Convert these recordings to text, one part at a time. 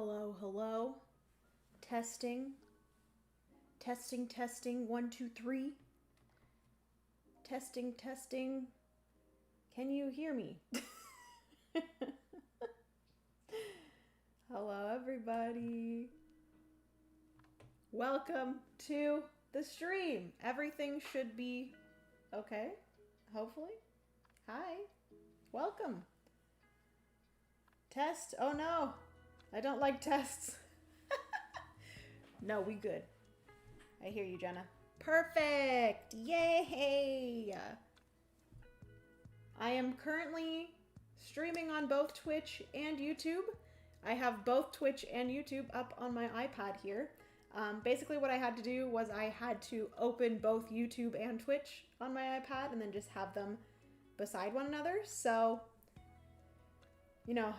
Hello, hello. Testing. Testing, testing. 1, 2, 3. Testing, testing. Can you hear me? Hello, everybody. Welcome to the stream. Everything should be okay, hopefully. Hi. Welcome. Test. Oh no. I don't like tests. No, we good. I hear you, Jenna. Perfect. Yay. I am currently streaming on both Twitch and YouTube. I have both Twitch and YouTube up on my iPad here. Basically what I had to do was I had to open both YouTube and Twitch on my iPad and then just have them beside one another. So, you know,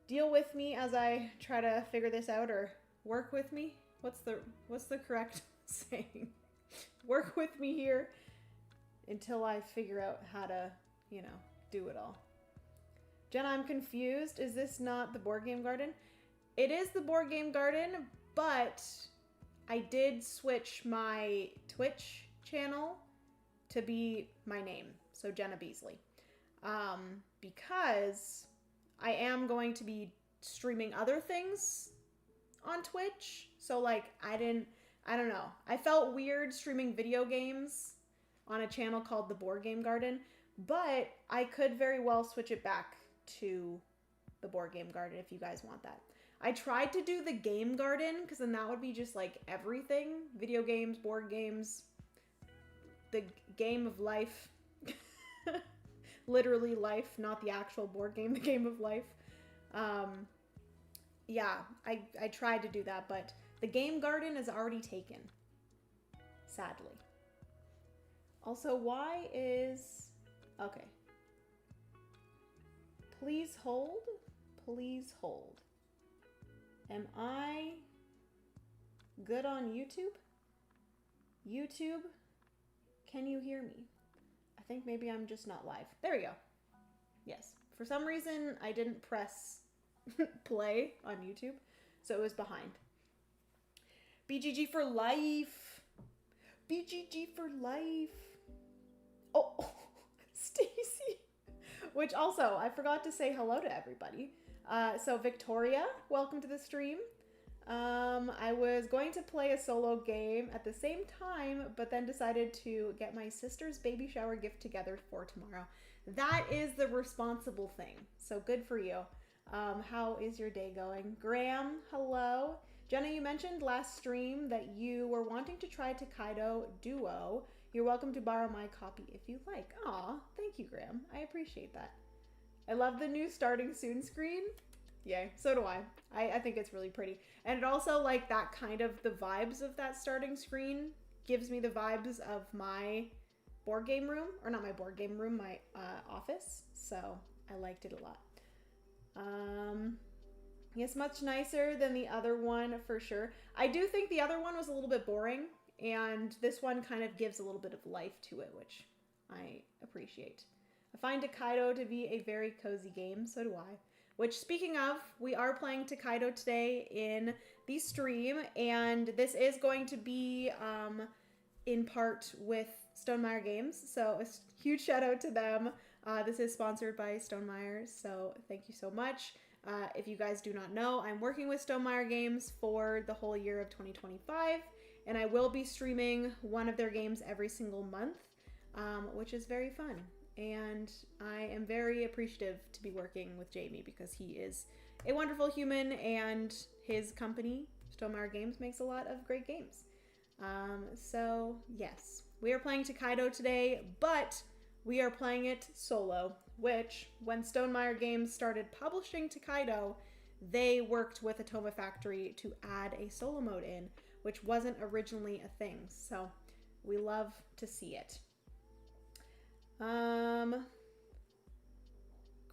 deal with me as I try to figure this out, or work with me. What's the correct saying? Work with me here until I figure out how to, you know, do it all. Jenna, I'm confused. Is this not the Board Game Garden? It is the Board Game Garden, but I did switch my Twitch channel to be my name, so Jenna Beasley, because I am going to be streaming other things on Twitch. So like I don't know. I felt weird streaming video games on a channel called the Board Game Garden, but I could very well switch it back to the Board Game Garden if you guys want that. I tried to do the Game Garden because then that would be just like everything. Video games, board games, the game of life. Literally life, not the actual board game, the game of life. Yeah, I tried to do that, but the Game Garden is already taken, sadly. Also, why is... Okay. Please hold. Please hold. Am I good on YouTube? YouTube, can you hear me? I think maybe I'm just not live. There we go. Yes. For some reason, I didn't press play on YouTube, so it was behind. BGG for life. BGG for life. Oh, Stacy. Which also, I forgot to say hello to everybody. So Victoria, welcome to the stream. I was going to play a solo game at the same time, but then decided to get my sister's baby shower gift together for tomorrow. That is the responsible thing. So good for you. How is your day going? Graham, hello. Jenna, you mentioned last stream that you were wanting to try Tokaido Duo. You're welcome to borrow my copy if you like. Aw, thank you, Graham. I appreciate that. I love the new starting soon screen. Yay, so do I. I think it's really pretty. And it also, like, that kind of, the vibes of that starting screen gives me the vibes of my board game room. Or not my board game room, my office. So I liked it a lot. Yes, much nicer than the other one for sure. I do think the other one was a little bit boring, and this one kind of gives a little bit of life to it, which I appreciate. I find Tokaido to be a very cozy game, so do I. Which, speaking of, we are playing Tokaido today in the stream, and this is going to be in part with Stonemaier Games, so a huge shout out to them. This is sponsored by Stonemaier, so thank you so much. If you guys do not know, I'm working with Stonemaier Games for the whole year of 2025, and I will be streaming one of their games every single month, which is very fun. And I am very appreciative to be working with Jamie because he is a wonderful human, and his company, Stonemaier Games, makes a lot of great games. So yes, we are playing Tokaido today, but we are playing it solo, which when Stonemaier Games started publishing Tokaido, they worked with Automa Factory to add a solo mode in, which wasn't originally a thing. So we love to see it.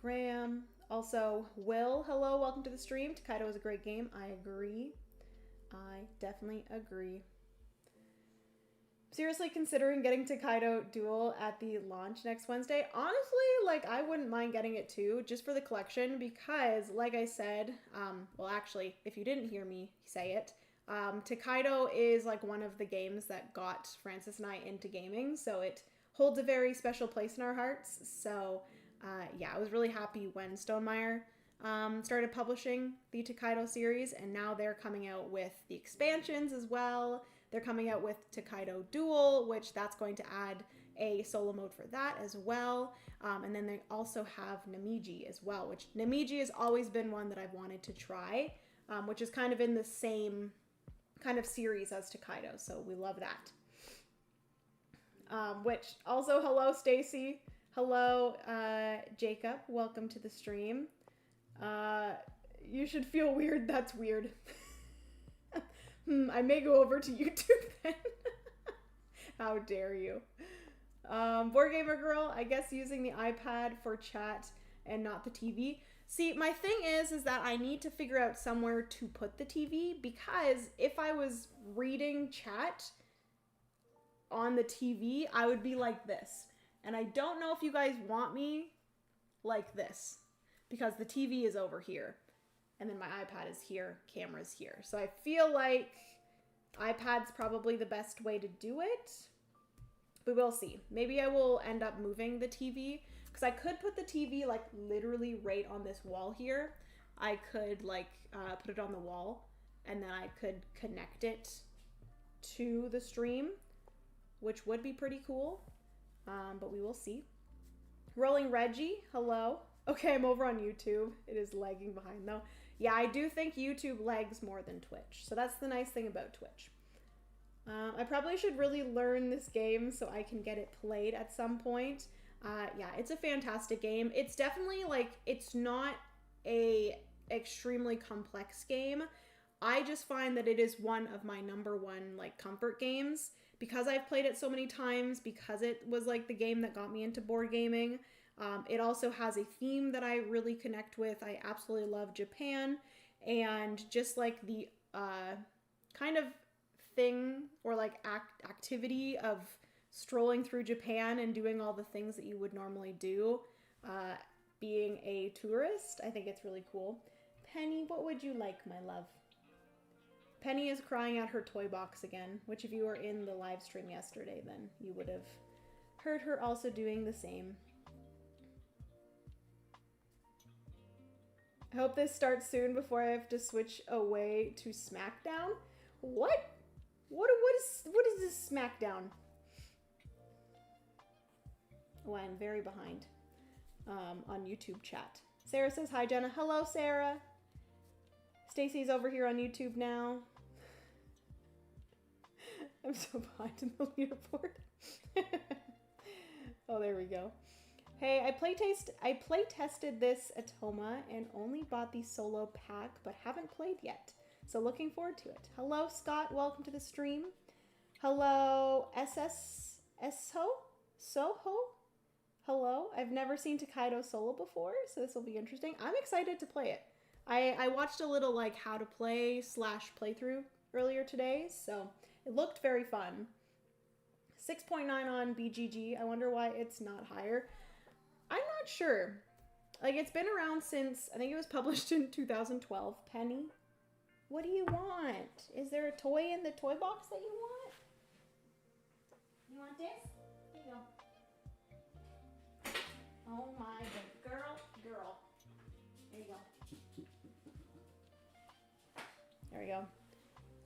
Graham, also Will, hello, welcome to the stream. Tokaido is a great game. I agree. I definitely agree. Seriously considering getting Tokaido Duel at the launch next Wednesday. Honestly, like, I wouldn't mind getting it too, just for the collection, because, like I said, well, actually, if you didn't hear me say it, Tokaido is, like, one of the games that got Francis and I into gaming, so it holds a very special place in our hearts. So, yeah, I was really happy when Stonemaier started publishing the Tokaido series, and now they're coming out with the expansions as well. They're coming out with Tokaido Duel, which that's going to add a solo mode for that as well. And then they also have Namiji as well, which Namiji has always been one that I've wanted to try, which is kind of in the same kind of series as Tokaido. So we love that. Which also, hello, Stacy. Hello, Jacob. Welcome to the stream. You should feel weird. That's weird. I may go over to YouTube then. How dare you. Board Gamer Girl, I guess using the iPad for chat and not the TV. See, my thing is that I need to figure out somewhere to put the TV, because if I was reading chat on the TV, I would be like this. And I don't know if you guys want me like this, because the TV is over here. And then my iPad is here, camera's here. So I feel like iPad's probably the best way to do it. But we'll see. Maybe I will end up moving the TV, because I could put the TV like literally right on this wall here. I could like put it on the wall, and then I could connect it to the stream, which would be pretty cool. But we will see. Rolling Reggie, hello. Okay, I'm over on YouTube. It is lagging behind though. Yeah, I do think YouTube lags more than Twitch. So that's the nice thing about Twitch. I probably should really learn this game so I can get it played at some point. Yeah, it's a fantastic game. It's definitely like, it's not a extremely complex game. I just find that it is one of my #1 like comfort games, because I've played it so many times, because it was like the game that got me into board gaming. It also has a theme that I really connect with. I absolutely love Japan, and just like the kind of thing or like activity of strolling through Japan and doing all the things that you would normally do, being a tourist. I think it's really cool. Penny, what would you like, my love? Penny is crying at her toy box again, which if you were in the live stream yesterday, then you would have heard her also doing the same. I hope this starts soon before I have to switch away to SmackDown. What? What is this SmackDown? Oh, I'm very behind on YouTube chat. Sarah says hi, Jenna. Hello, Sarah. Stacy's over here on YouTube now. I'm so behind in the leaderboard. Oh, there we go. Hey, I play tested this Automa and only bought the solo pack, but haven't played yet. So looking forward to it. Hello, Scott. Welcome to the stream. Hello, Soho? Hello. I've never seen Tokaido solo before, so this will be interesting. I'm excited to play it. I watched a little like how to play / playthrough earlier today, so it looked very fun. 6.9 on BGG. I wonder why it's not higher. I'm not sure. Like, it's been around since, I think it was published in 2012. Penny, what do you want? Is there a toy in the toy box that you want? You want this? Here you go. Oh my god. Girl. There you go. There we go.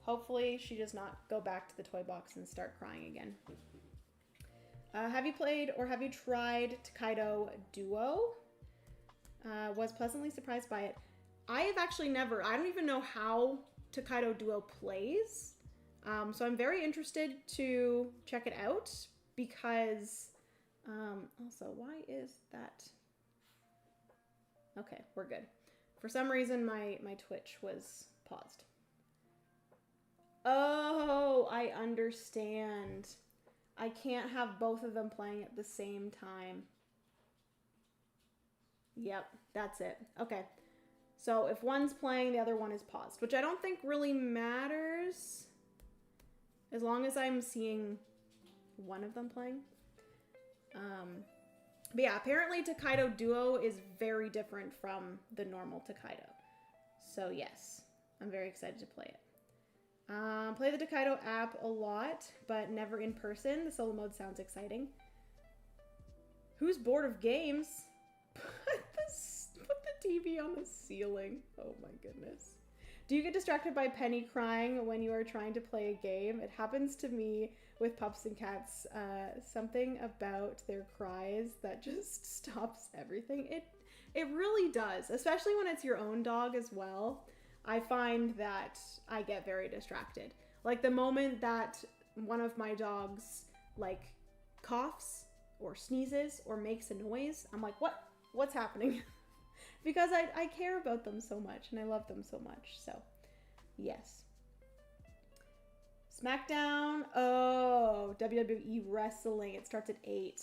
Hopefully she does not go back to the toy box and start crying again. Have you played or have you tried Tokaido Duo? Was pleasantly surprised by it. I have actually never. I don't even know how Tokaido Duo plays. So I'm very interested to check it out, because also, why is that? Okay, we're good. For some reason, my Twitch was paused. Oh, I understand. I can't have both of them playing at the same time. Yep, that's it. Okay. So if one's playing, the other one is paused, which I don't think really matters, as long as I'm seeing one of them playing. But yeah, apparently Tokaido Duo is very different from the normal Tokaido. So yes, I'm very excited to play it. Play the Tokaido app a lot, but never in person. The solo mode sounds exciting. Who's bored of games? Put the TV on the ceiling. Oh my goodness. Do you get distracted by Penny crying when you are trying to play a game? It happens to me with pups and cats. Something about their cries that just stops everything. It really does, especially when it's your own dog as well. I find that I get very distracted. Like the moment that one of my dogs like coughs or sneezes or makes a noise, I'm like, what's happening? Because I care about them so much and I love them so much. So yes. SmackDown. Oh, WWE wrestling. It starts at 8.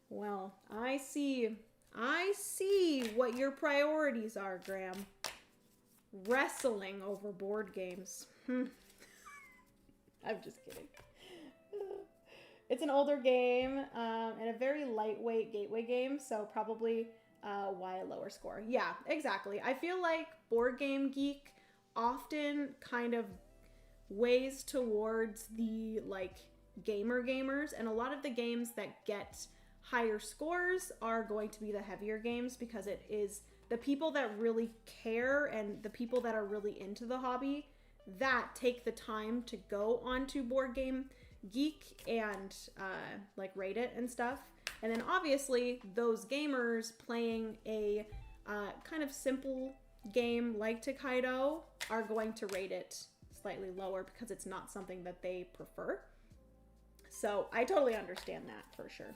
Well, I see what your priorities are, Graham. Wrestling over board games. I'm just kidding. It's an older game and a very lightweight gateway game, so probably why a lower score. Yeah, exactly. I feel like Board Game Geek often kind of weighs towards the like gamers, and a lot of the games that get higher scores are going to be the heavier games because it is the people that really care and the people that are really into the hobby that take the time to go onto Board Game Geek and like rate it and stuff. And then obviously those gamers playing a kind of simple game like Tokaido are going to rate it slightly lower because it's not something that they prefer. So I totally understand that for sure.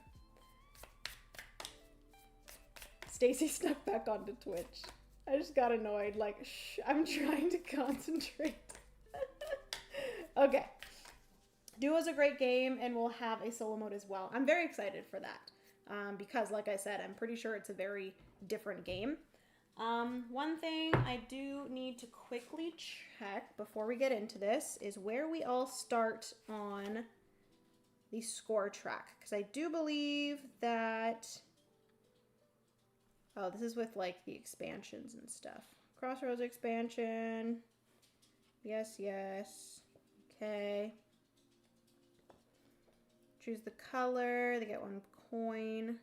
Stacy snuck back onto Twitch. I just got annoyed. Like, shh, I'm trying to concentrate. Okay. Duo's a great game and we'll have a solo mode as well. I'm very excited for that because, like I said, I'm pretty sure it's a very different game. One thing I do need to quickly check before we get into this is where we all start on the score track. Because I do believe that... Oh, this is with like the expansions and stuff. Crossroads expansion. Yes, yes. Okay. Choose the color. They get 1 coin.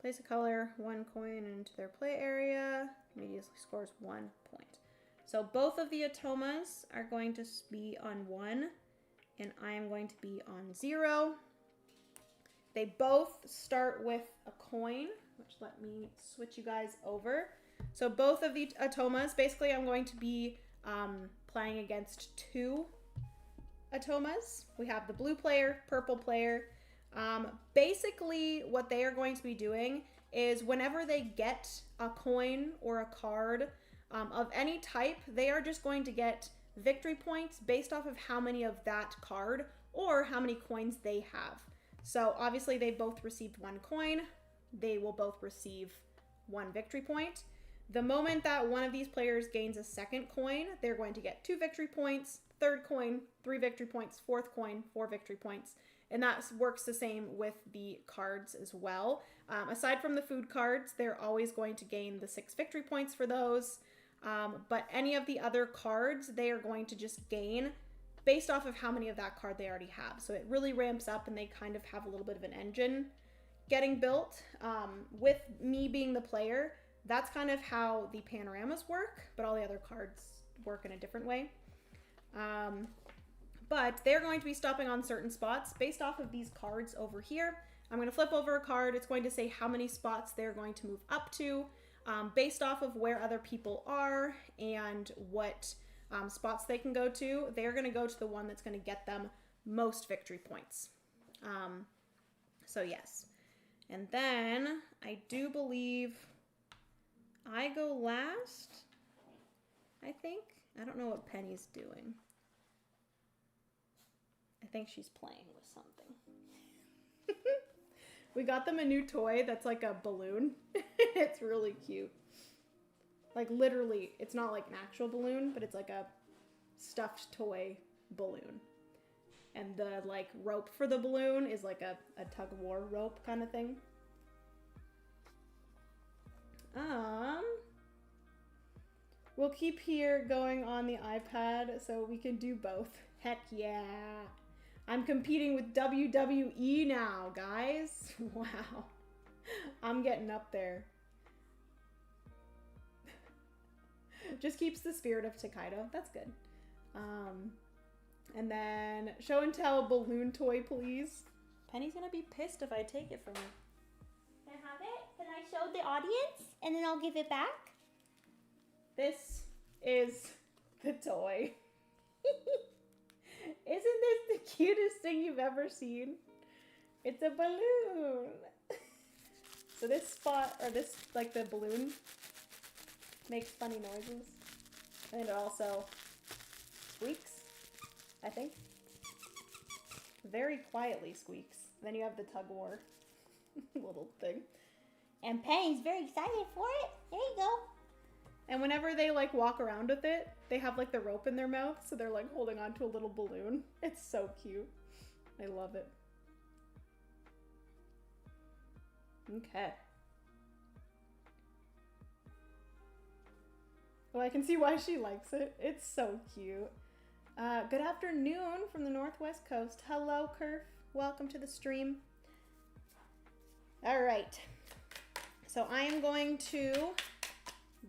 Place a color, 1 coin into their play area. Immediately scores 1 point. So both of the Automas are going to be on 1, and I am going to be on 0. They both start with a coin, which let me switch you guys over. So both of the Automas, basically I'm going to be playing against 2 Automas. We have the blue player, purple player. Basically what they are going to be doing is whenever they get a coin or a card of any type, they are just going to get victory points based off of how many of that card or how many coins they have. So obviously they both received 1 coin. They will both receive 1 victory point. The moment that one of these players gains a 2nd coin, they're going to get 2 victory points, 3rd coin, 3 victory points, 4th coin, 4 victory points. And that works the same with the cards as well. Aside from the food cards, they're always going to gain the 6 victory points for those. But any of the other cards, they are going to just gain based off of how many of that card they already have. So it really ramps up and they kind of have a little bit of an engine getting built. With me being the player, that's kind of how the panoramas work, but all the other cards work in a different way. But they're going to be stopping on certain spots based off of these cards over here. I'm going to flip over a card. It's going to say how many spots they're going to move up to based off of where other people are and what spots they can go to. They're going to go to the one that's going to get them most victory points. So yes. And then I do believe I go last, I think. I don't know what Penny's doing. I think she's playing with something. We got them a new toy that's like a balloon. It's really cute. Like literally, it's not like an actual balloon, but it's like a stuffed toy balloon. And the like rope for the balloon is like a tug of war rope kind of thing. We'll keep here going on the iPad so we can do both. Heck yeah. I'm competing with WWE now, guys. Wow. I'm getting up there. Just keeps the spirit of Tokaido. That's good. And then show and tell balloon toy, please. Penny's gonna be pissed if I take it from her. Can I have it? Can I show the audience? And then I'll give it back? This is the toy. Isn't this the cutest thing you've ever seen? It's a balloon. So this spot, or this, like the balloon, makes funny noises. And it also squeaks, I think. Very quietly squeaks. Then you have the tug war little thing. And Penny's very excited for it. There you go. And whenever they like walk around with it, they have like the rope in their mouth, so they're like holding on to a little balloon. It's so cute. I love it. Okay. Well, I can see why she likes it. It's so cute. Good afternoon from the Northwest Coast. Hello, Kerf. Welcome to the stream. All right. So I am going to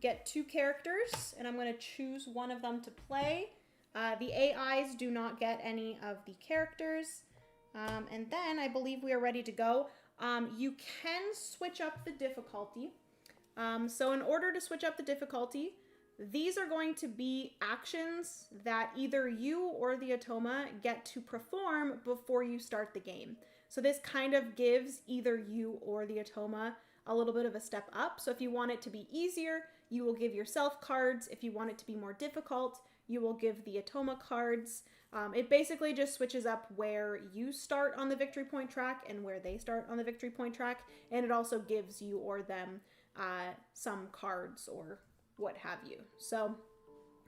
get 2 characters, and I'm going to choose one of them to play. The AIs do not get any of the characters. And then I believe we are ready to go. You can switch up the difficulty. So in order to switch up the difficulty, these are going to be actions that either you or the Automa get to perform before you start the game. So this kind of gives either you or the Automa a little bit of a step up. So if you want it to be easier, you will give yourself cards. If you want it to be more difficult, you will give the Automa cards. It basically just switches up where you start on the victory point track and where they start on the victory point track. And it also gives you or them some cards or what have you. So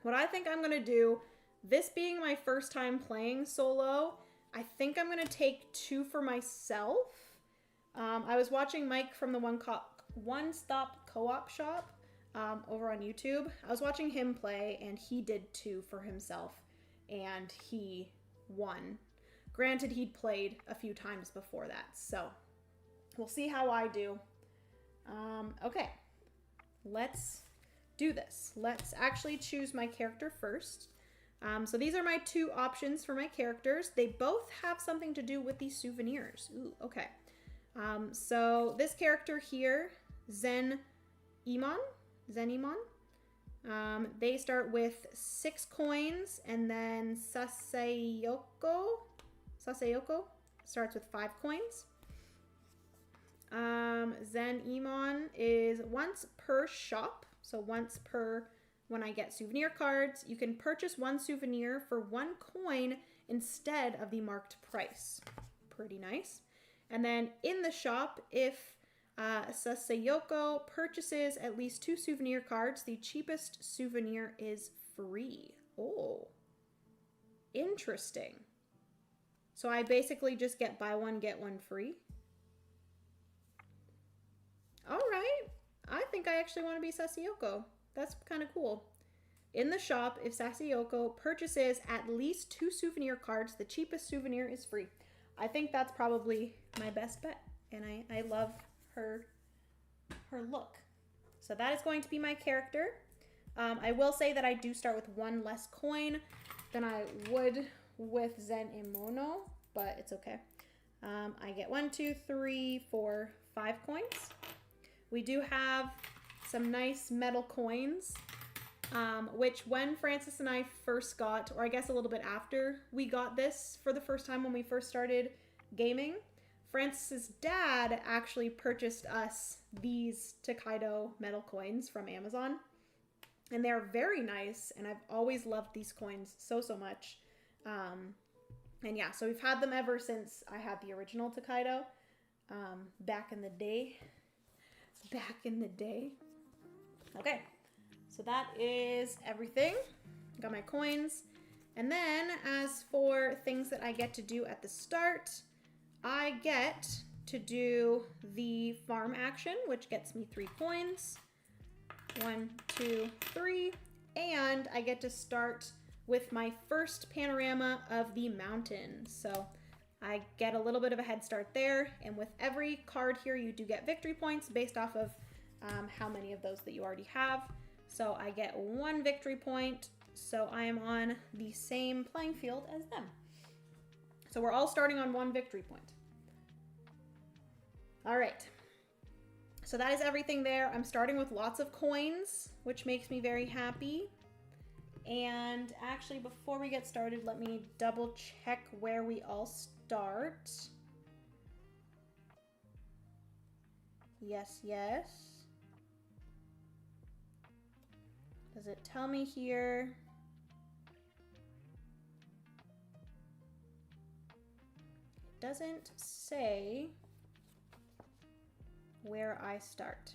what I think I'm going to do, this being my first time playing solo, I think I'm going to take 2 for myself. I was watching Mike from the One Stop Co-op Shop over on YouTube. I was watching him play, and he did 2 for himself, and he won. Granted, he'd played a few times before that, so we'll see how I do. Okay, let's do this. Let's actually choose my character first. So these are my 2 options for my characters. They both have something to do with these souvenirs. Ooh, okay. So this character here, Zenemon, they start with 6 coins, and then Sasayoko starts with 5 coins. Zenemon is once per shop, so once per when I get souvenir cards. You can purchase 1 souvenir for 1 coin instead of the marked price. Pretty nice. And then in the shop, if Sasayoko purchases at least 2 souvenir cards, the cheapest souvenir is free. Oh, interesting. So I basically just get buy one, get one free. All right. I think I actually want to be Sasayoko. That's kind of cool. In the shop, if Sasayoko purchases at least 2 souvenir cards, the cheapest souvenir is free. I think that's probably my best bet, and I love her look. So that is going to be my character. I will say that I do start with 1 less coin than I would with Zenemon, but it's okay. I get 1, 2, 3, 4, 5 coins. We do have some nice metal coins, which when Francis and I first got, or I guess a little bit after we got this for the first time when we first started gaming, Francis's dad actually purchased us these Tokaido metal coins from Amazon. And they're very nice, and I've always loved these coins so much. And yeah, so we've had them ever since I had the original Tokaido back in the day. Okay, so that is everything. Got my coins. And then as for things that I get to do at the start, I get to do the farm action, which gets me 3 coins. 1, 2, 3. And I get to start with my first panorama of the mountain. So I get a little bit of a head start there. And with every card here, you do get victory points based off of how many of those that you already have. So I get 1 victory point. So I am on the same playing field as them. So we're all starting on 1 victory point. All right. So that is everything there. I'm starting with lots of coins, which makes me very happy. And actually, before we get started, let me double check where we all start. Yes, yes. Does it tell me here? It doesn't say where I start.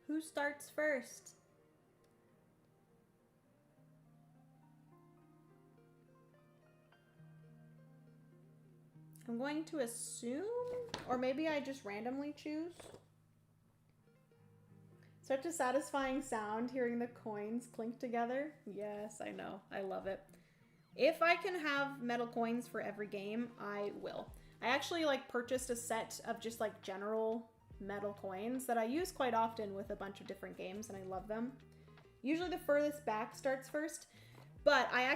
Who starts first? I'm going to assume, or maybe I just randomly choose. Such a satisfying sound hearing the coins clink together. Yes, I know. I love it. If I can have metal coins for every game, I will. I actually purchased a set of just general metal coins that I use quite often with a bunch of different games, and I love them. Usually the furthest back starts first, but I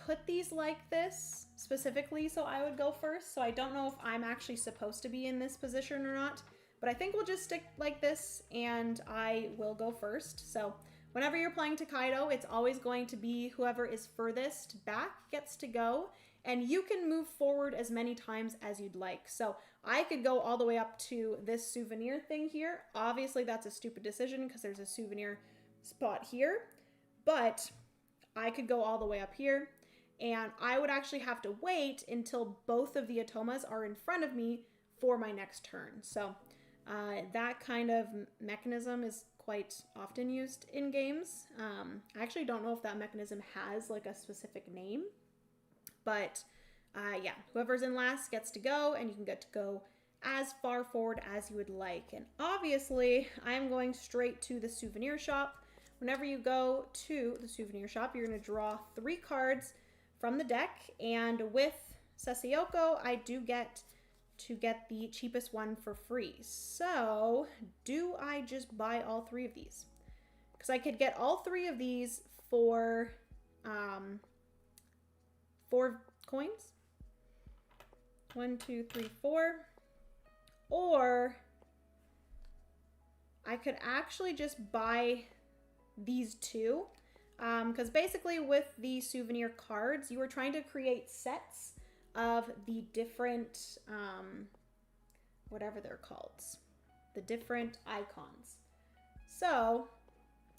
put these like this specifically so I would go first, so I don't know if I'm actually supposed to be in this position or not, but I think we'll just stick like this and I will go first. So whenever you're playing Tokaido, it's always going to be whoever is furthest back gets to go, and you can move forward as many times as you'd like. So I could go all the way up to this souvenir thing here. Obviously that's a stupid decision because there's a souvenir spot here, but I could go all the way up here, and I would actually have to wait until both of the Automas are in front of me for my next turn. So that kind of mechanism is quite often used in games. I actually don't know if that mechanism has a specific name, but yeah, whoever's in last gets to go, and you can get to go as far forward as you would like. And obviously I'm going straight to the souvenir shop. Whenever you go to the souvenir shop, you're going to draw 3 cards from the deck, and with Sasayoko, I do get to get the cheapest one for free. So do I just buy all 3 of these? Because I could get all 3 of these for 4 coins. 1, 2, 3, 4. Or I could actually just buy these 2. Because basically with the souvenir cards, you were trying to create sets of the different, whatever they're called, the different icons. So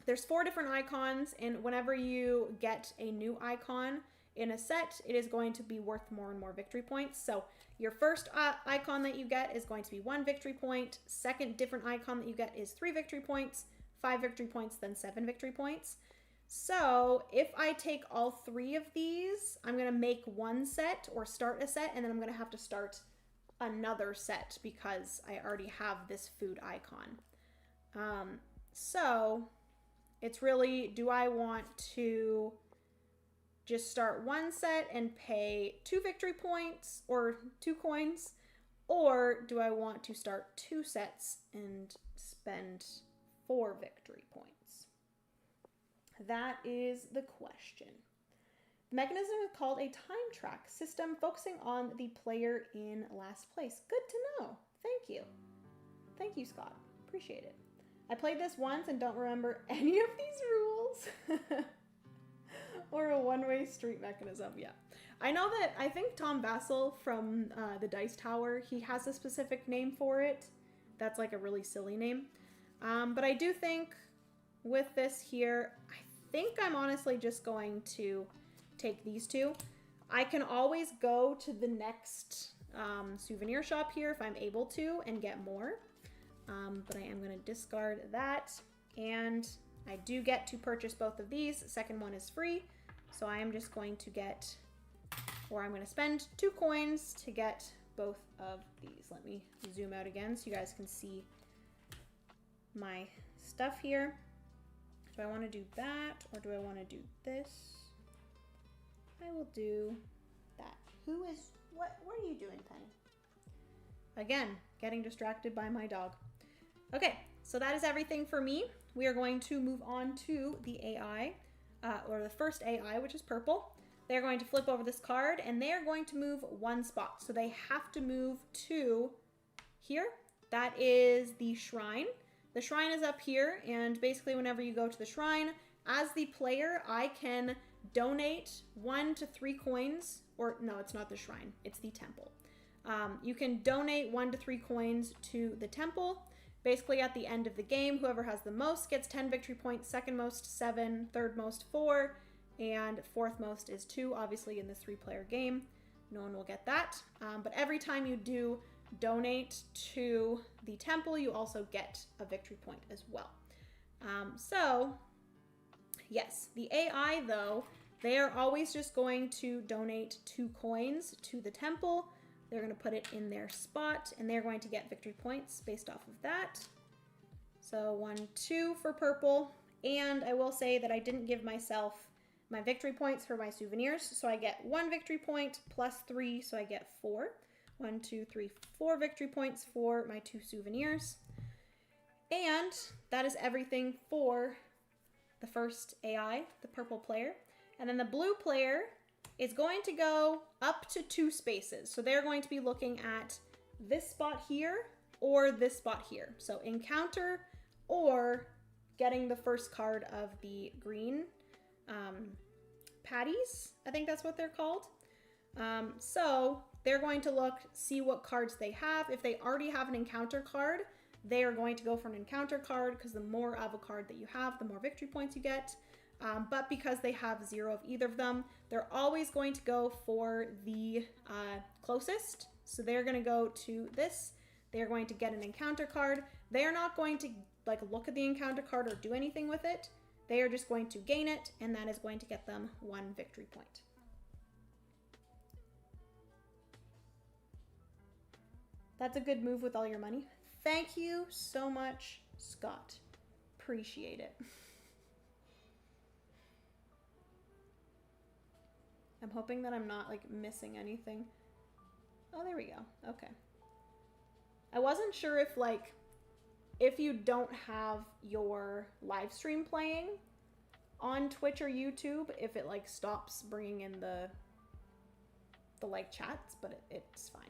there's 4 different icons, and whenever you get a new icon in a set, it is going to be worth more and more victory points. So your first icon that you get is going to be 1 victory point. Second different icon that you get is 3 victory points, 5 victory points, then 7 victory points. So if I take all 3 of these, I'm going to make one set or start a set, and then I'm going to have to start another set because I already have this food icon. So it's really, do I want to just start one set and pay 2 victory points or 2 coins, or do I want to start 2 sets and spend 4 victory points? That is the question. The mechanism is called a time track system, focusing on the player in last place. Good to know. Thank you. Thank you, Scott. Appreciate it. I played this once and don't remember any of these rules. Or a one-way street mechanism, yeah. I know that, I think Tom Vassell from the Dice Tower, he has a specific name for it. That's a really silly name. But I do think with this here, I think I'm honestly just going to take these 2. I can always go to the next souvenir shop here if I'm able to and get more. But I am going to discard that. And I do get to purchase both of these. The second one is free. So I am just going to get, or I'm going to spend 2 coins to get both of these. Let me zoom out again so you guys can see my stuff here. Do I want to do that or do I want to do this? I will do that. What are you doing, Penny? Again, getting distracted by my dog. Okay, so that is everything for me. We are going to move on to the AI, or the first AI, which is purple. They're going to flip over this card and they are going to move 1 spot. So they have to move to here. That is the shrine. The shrine is up here, and basically whenever you go to the shrine, as the player, I can donate 1 to 3 coins, or no, it's not the shrine, it's the temple. You can donate 1 to 3 coins to the temple. Basically at the end of the game, whoever has the most gets 10 victory points, second most 7, third most 4, and fourth most is 2, obviously in this 3-player game. No one will get that. But every time you do donate to the temple, you also get a victory point as well. So yes, the AI though, they are always just going to donate 2 coins to the temple. They're going to put it in their spot and they're going to get victory points based off of that. So 1, 2 for purple. And I will say that I didn't give myself my victory points for my souvenirs. So I get 1 victory point plus 3, so I get 4. 1, 2, 3, 4 victory points for my 2 souvenirs. And that is everything for the first AI, the purple player. And then the blue player is going to go up to 2 spaces. So they're going to be looking at this spot here or this spot here. So encounter or getting the first card of the green patties. I think that's what they're called. So they're going to look, see what cards they have. If they already have an encounter card, they are going to go for an encounter card because the more of a card that you have, the more victory points you get. But because they have 0 of either of them, they're always going to go for the closest. So they're going to go to this. They're going to get an encounter card. They are not going to like look at the encounter card or do anything with it. They are just going to gain it, and that is going to get them 1 victory point. That's a good move with all your money. Thank you so much, Scott. Appreciate it. I'm hoping that I'm not like missing anything. Oh, there we go. Okay. I wasn't sure if like, if you don't have your live stream playing on Twitch or YouTube, if it like stops bringing in the like chats, but it's fine.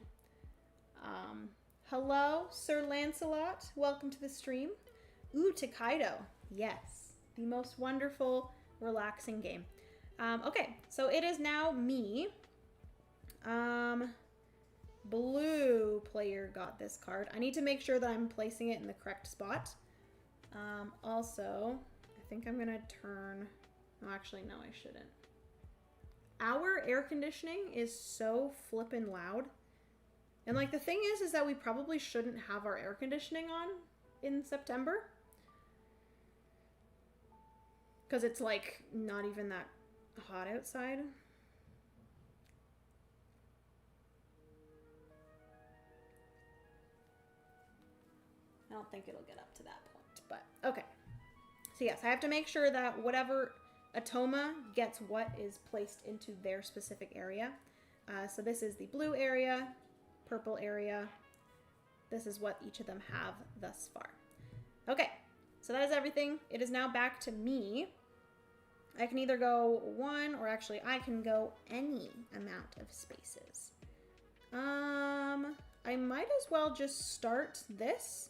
Hello, Sir Lancelot. Welcome to the stream. Ooh, Tokaido. Yes, the most wonderful, relaxing game. Okay, so it is now me. Blue player got this card. I need to make sure that I'm placing it in the correct spot. Also, I think I'm gonna turn, oh, actually, no, I shouldn't. Our air conditioning is so flippin' loud. And like the thing is that we probably shouldn't have our air conditioning on in September. Because it's like not even that hot outside. I don't think it'll get up to that point, but okay. So yes, I have to make sure that whatever Automa gets what is placed into their specific area. So this is the blue area, purple area. This is what each of them have thus far. Okay, so that is everything. It is now back to me. I can either go 1, or actually I can go any amount of spaces. I might as well just start this,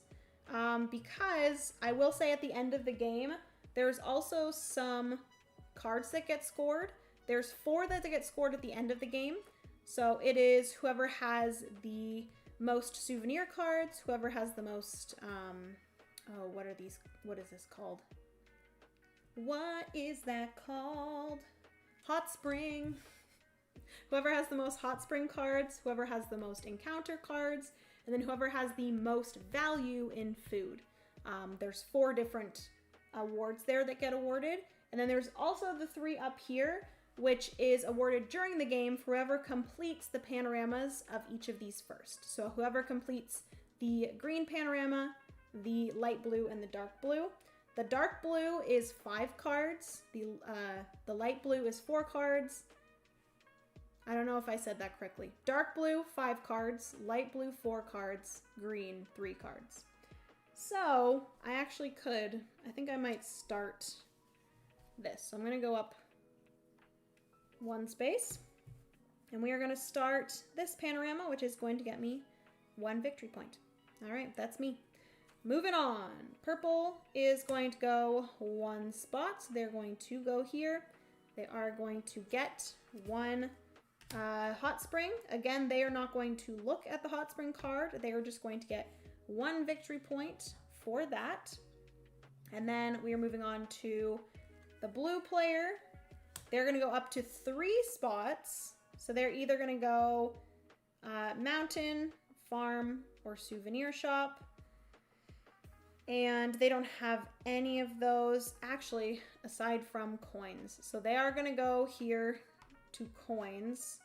because I will say at the end of the game, there's also some cards that get scored. There's 4 that get scored at the end of the game. So it is whoever has the most souvenir cards, whoever has the most, oh, what are these? What is this called? What is that called? Hot spring. Whoever has the most hot spring cards, whoever has the most encounter cards, and then whoever has the most value in food. There's 4 different awards there that get awarded. And then there's also the 3 up here, which is awarded during the game for whoever completes the panoramas of each of these first. So whoever completes the green panorama, the light blue, and the dark blue. The dark blue is 5 cards. The light blue is 4 cards. I don't know if I said that correctly. Dark blue, 5 cards. Light blue, 4 cards. Green, 3 cards. So I actually could, I think I might start this. So I'm going to go up 1 space. And we are going to start this panorama, which is going to get me 1 victory point. All right, that's me. Moving on. Purple is going to go 1 spot. They're going to go here. They are going to get 1 hot spring. Again, they are not going to look at the hot spring card. They are just going to get 1 victory point for that. And then we are moving on to the blue player. They're going to go up to 3 spots. So they're either going to go mountain, farm, or souvenir shop. And they don't have any of those, actually, aside from coins. So they are going to go here to coins.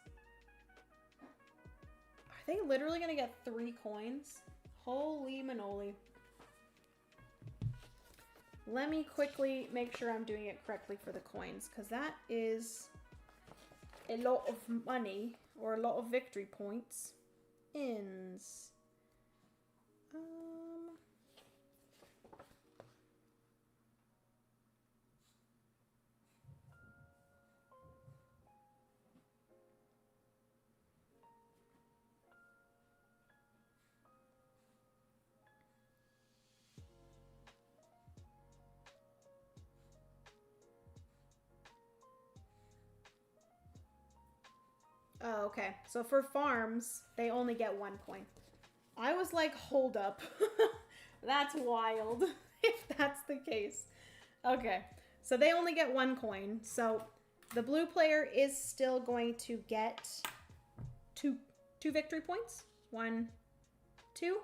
Are they literally going to get 3 coins? Holy manoli. Let me quickly make sure I'm doing it correctly for the coins, because that is a lot of money, or a lot of victory points. Ins. Oh, okay. So for farms, they only get 1 coin. I was like, hold up. That's wild, if that's the case. Okay, so they only get 1 coin. So the blue player is still going to get two victory points. 1, 2,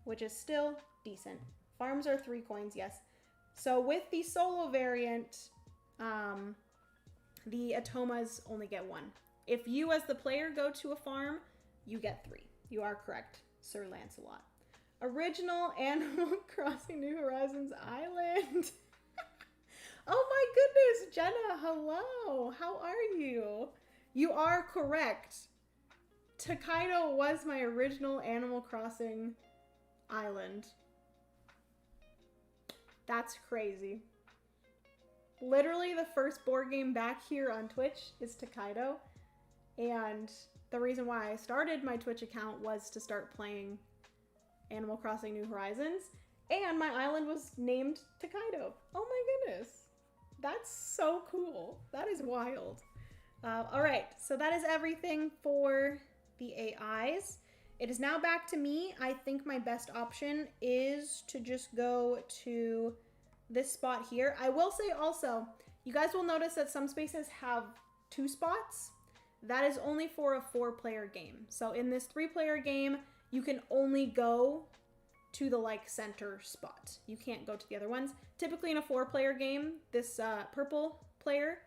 which is still decent. Farms are 3 coins, yes. So with the solo variant, the Automas only get 1. If you as the player go to a farm, you get 3. You are correct, Sir Lancelot. Original Animal Crossing New Horizons Island. Oh my goodness, Jenna, hello. How are you? You are correct. Tokaido was my original Animal Crossing island. That's crazy. Literally the first board game back here on Twitch is Tokaido, and the reason why I started my Twitch account was to start playing Animal Crossing New Horizons, and my island was named Tokaido. Oh my goodness. That's so cool. That is wild. All right, so that is everything for the AIs. It is now back to me. I think my best option is to just go to this spot here. I will say also, you guys will notice that some spaces have 2 spots. That is only for a 4-player game. So in this 3-player game, you can only go to the like center spot. You can't go to the other ones. Typically in a 4-player game, this purple player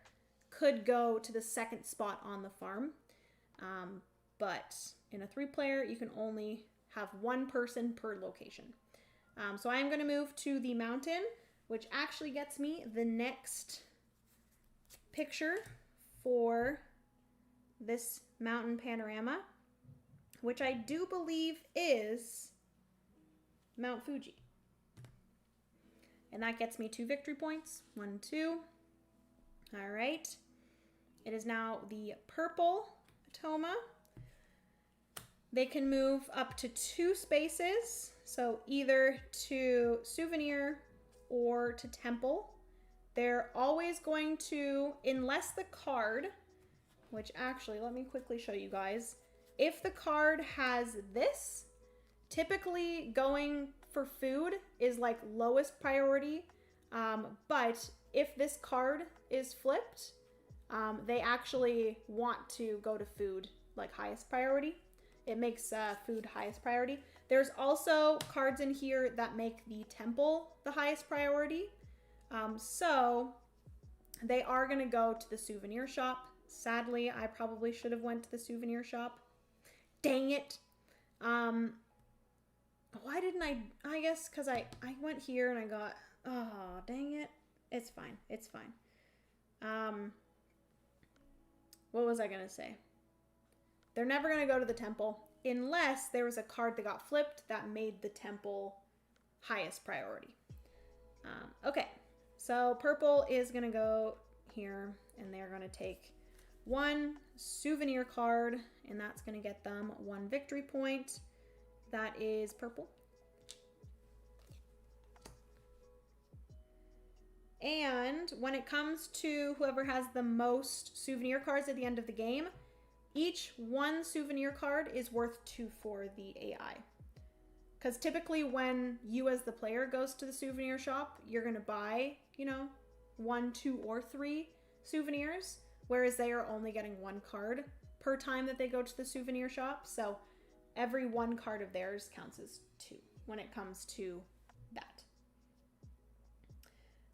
could go to the 2nd spot on the farm. But in a 3-player, you can only have 1 person per location. So I'm going to move to the mountain, which actually gets me the next picture for this mountain panorama, which I do believe is Mount Fuji. And that gets me 2 victory points. 1, 2. All right. It is now the purple Automa. They can move up to 2 spaces. So either to souvenir or to temple. They're always going to, unless the card, which actually, let me quickly show you guys. If the card has this, typically going for food is like lowest priority. But if this card is flipped, they actually want to go to food like highest priority. It makes food highest priority. There's also cards in here that make the temple the highest priority. So they are going to go to the souvenir shop. Sadly, I probably should have went to the souvenir shop. Dang it. Why didn't I guess because I went here and I got, oh, dang it. It's fine. It's fine. What was I going to say? They're never going to go to the temple unless there was a card that got flipped that made the temple highest priority. Okay, so purple is going to go here and they're going to take one souvenir card and that's going to get them 1 victory point. That is purple. And when it comes to whoever has the most souvenir cards at the end of the game, each 1 souvenir card is worth 2 for the AI. Because typically when you as the player goes to the souvenir shop, you're going to buy, 1, 2, or 3 souvenirs, whereas they are only getting 1 card per time that they go to the souvenir shop. So every 1 card of theirs counts as 2 when it comes to that.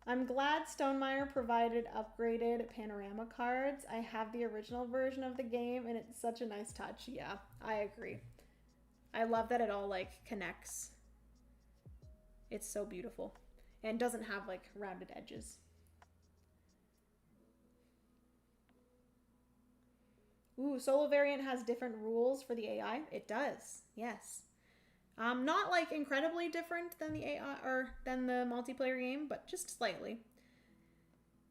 I'm glad Stonemaier provided upgraded panorama cards. I have the original version of the game and it's such a nice touch. Yeah, I agree. I love that it all connects. It's so beautiful and doesn't have rounded edges. Ooh, solo variant has different rules for the AI. It does, yes. Not incredibly different than the AI or than the multiplayer game, but just slightly.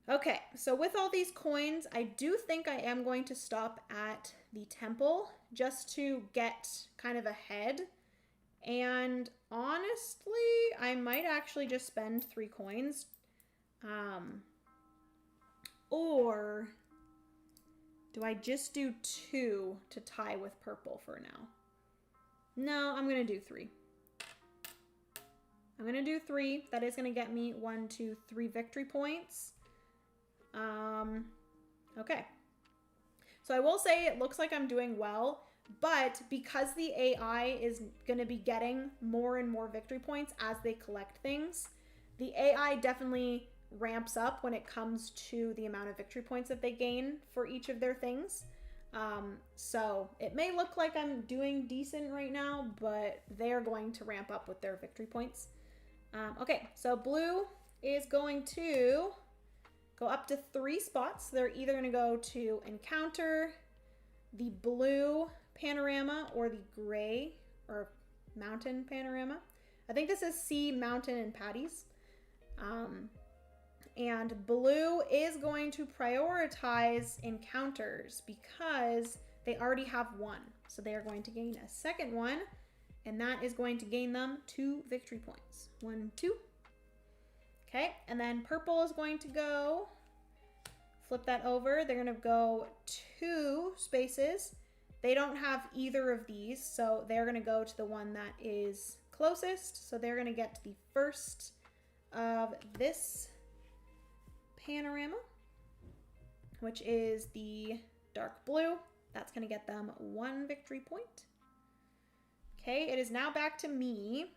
Okay, so with all these coins, I do think I am going to stop at the temple just to get kind of ahead. And honestly, I might actually just spend 3 coins. Or do I just do 2 to tie with purple for now? No, I'm going to do 3. I'm going to do 3. That is going to get me 1, 2, 3 victory points. Okay. So I will say it looks like I'm doing well, but because the AI is going to be getting more and more victory points as they collect things, the AI definitely ramps up when it comes to the amount of victory points that they gain for each of their things. So it may look like I'm doing decent right now, but they're going to ramp up with their victory points. Okay, so blue is going to go up to 3 spots. They're either going to go to encounter, the blue panorama, or the gray or mountain panorama. I think this is sea, mountain, and patties. And blue is going to prioritize encounters because they already have 1. So they are going to gain a second one, and that is going to gain them 2 victory points. 1, 2. Okay, and then purple is going to go, flip that over. They're going to go 2 spaces. They don't have either of these, so they're going to go to the one that is closest. So they're going to get to the first of this panorama, which is the dark blue. That's going to get them 1 victory point. Okay, it is now back to me.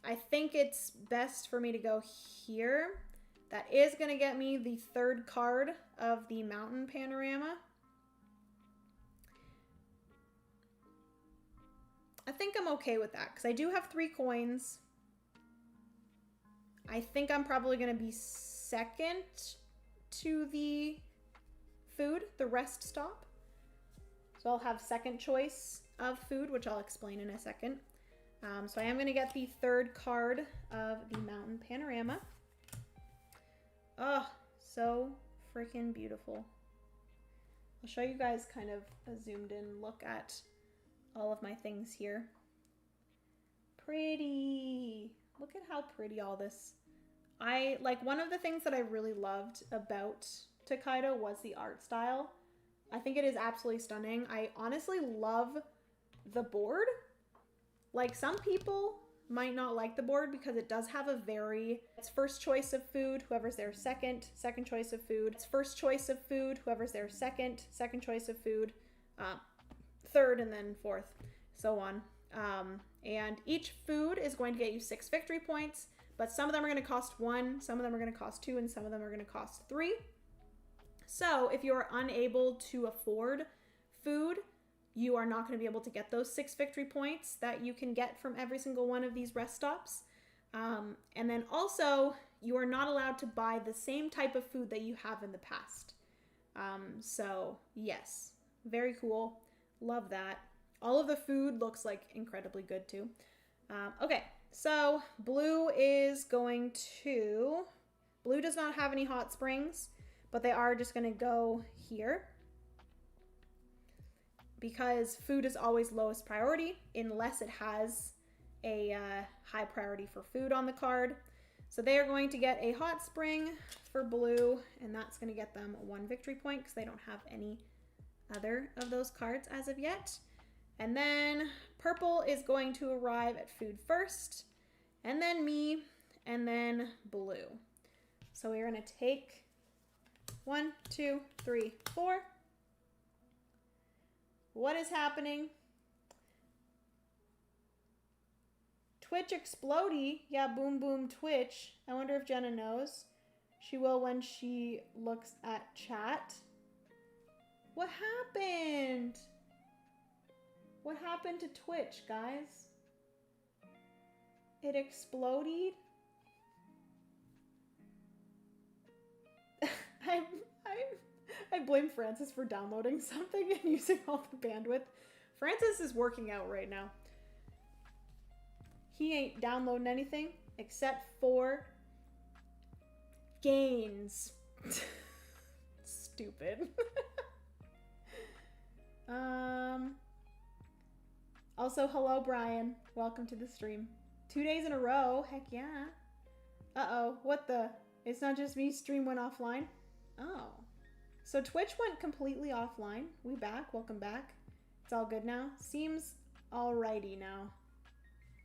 I think it's best for me to go here. That is going to get me the 3rd card of the mountain panorama. I think I'm okay with that because I do have 3 coins. I think I'm probably going to be second to the food, the rest stop. So I'll have second choice of food, which I'll explain in a second. So I am going to get the 3rd card of the mountain panorama. Oh, so freaking beautiful. I'll show you guys kind of a zoomed in look at all of my things here. Pretty. Look at how pretty all this. One of the things that I really loved about Tokaido was the art style. I think it is absolutely stunning. I honestly love the board. Some people might not like the board because it does have it's first choice of food, whoever's there second, second choice of food. It's first choice of food, whoever's there second, second choice of food, third, and then fourth, so on. And each food is going to get you 6 victory points, but some of them are going to cost 1, some of them are going to cost 2, and some of them are going to cost 3. So if you're unable to afford food, you are not going to be able to get those 6 victory points that you can get from every single one of these rest stops. And then also, you are not allowed to buy the same type of food that you have in the past. So yes, very cool. Love that. All of the food looks like incredibly good too. Okay, so Blue does not have any hot springs, but they are just going to go here because food is always lowest priority unless it has a high priority for food on the card. So they are going to get a hot spring for Blue, and that's going to get them 1 victory point because they don't have any other of those cards as of yet. And then Purple is going to arrive at food first, and then me, and then Blue. So we're going to take 1, 2, 3, 4. What is happening? Twitch explodey. Yeah, boom, boom, Twitch. I wonder if Jenna knows. She will when she looks at chat. What happened? What happened to Twitch, guys? It exploded? I blame Francis for downloading something and using all the bandwidth. Francis is working out right now. He ain't downloading anything except for gains. Stupid. Also, hello, Brian. Welcome to the stream. 2 days in a row. Heck yeah. Uh-oh. What the? It's not just me. Stream went offline. Oh. So Twitch went completely offline. We back. Welcome back. It's all good now. Seems alrighty now.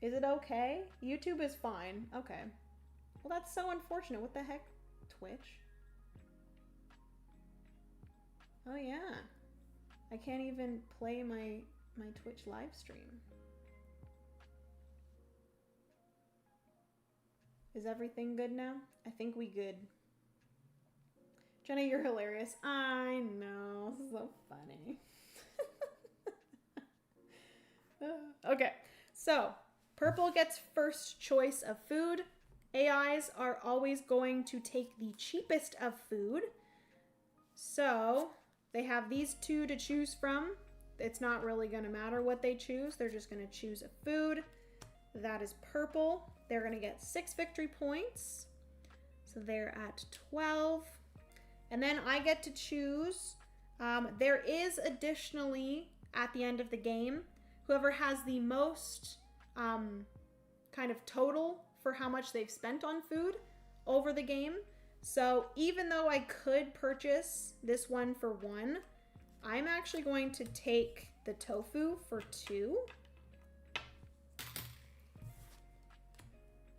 Is it okay? YouTube is fine. Okay. Well, that's so unfortunate. What the heck? Twitch? Oh, yeah. I can't even play my Twitch live stream. Is everything good now? I think we good. Jenna, you're hilarious. I know. So funny. Okay. So, Purple gets first choice of food. AIs are always going to take the cheapest of food. So, they have these 2 to choose from. It's not really going to matter what they choose. They're just going to choose a food. That is Purple. They're going to get 6 victory points. So they're at 12. And then I get to choose. There is additionally, at the end of the game, whoever has the most kind of total for how much they've spent on food over the game. So even though I could purchase this one for 1, I'm actually going to take the tofu for 2.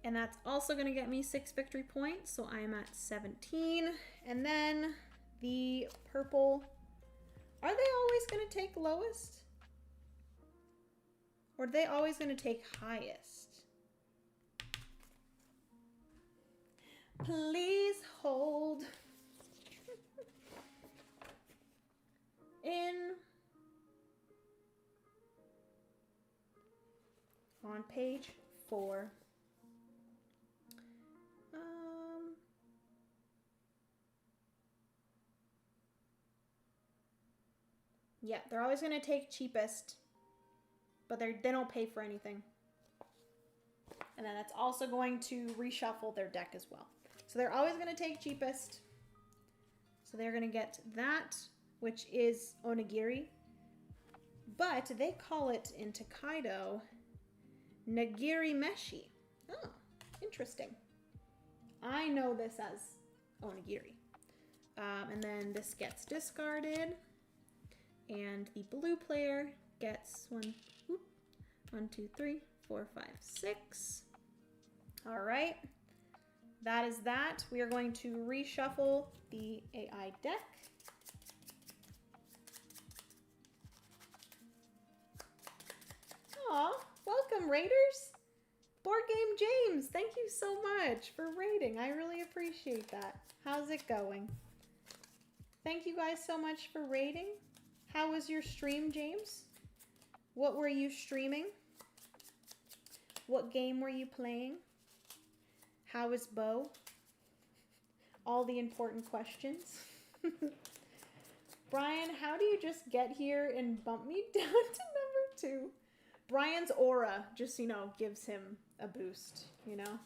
And that's also going to get me 6 victory points, so I'm at 17. And then the Purple, are they always going to take lowest? Or are they always going to take highest? Please hold. On page 4. Yeah, they're always going to take cheapest, but they don't pay for anything. And then that's also going to reshuffle their deck as well. So they're always going to take cheapest. So they're going to get that, which is onigiri. But they call it in Tokaido nigiri meshi. Oh, interesting. I know this as onigiri. And then this gets discarded. And the blue player gets 1, 2, 3, 4, 5, 6. All right. That is that. We are going to reshuffle the AI deck. Aw, welcome raiders. Board Game James, thank you so much for raiding. I really appreciate that. How's it going? Thank you guys so much for raiding. How was your stream, James? What were you streaming? What game were you playing? How is Bo? All the important questions. Brian, how do you just get here and bump me down to number 2? Brian's aura just, you know, gives him a boost, you know?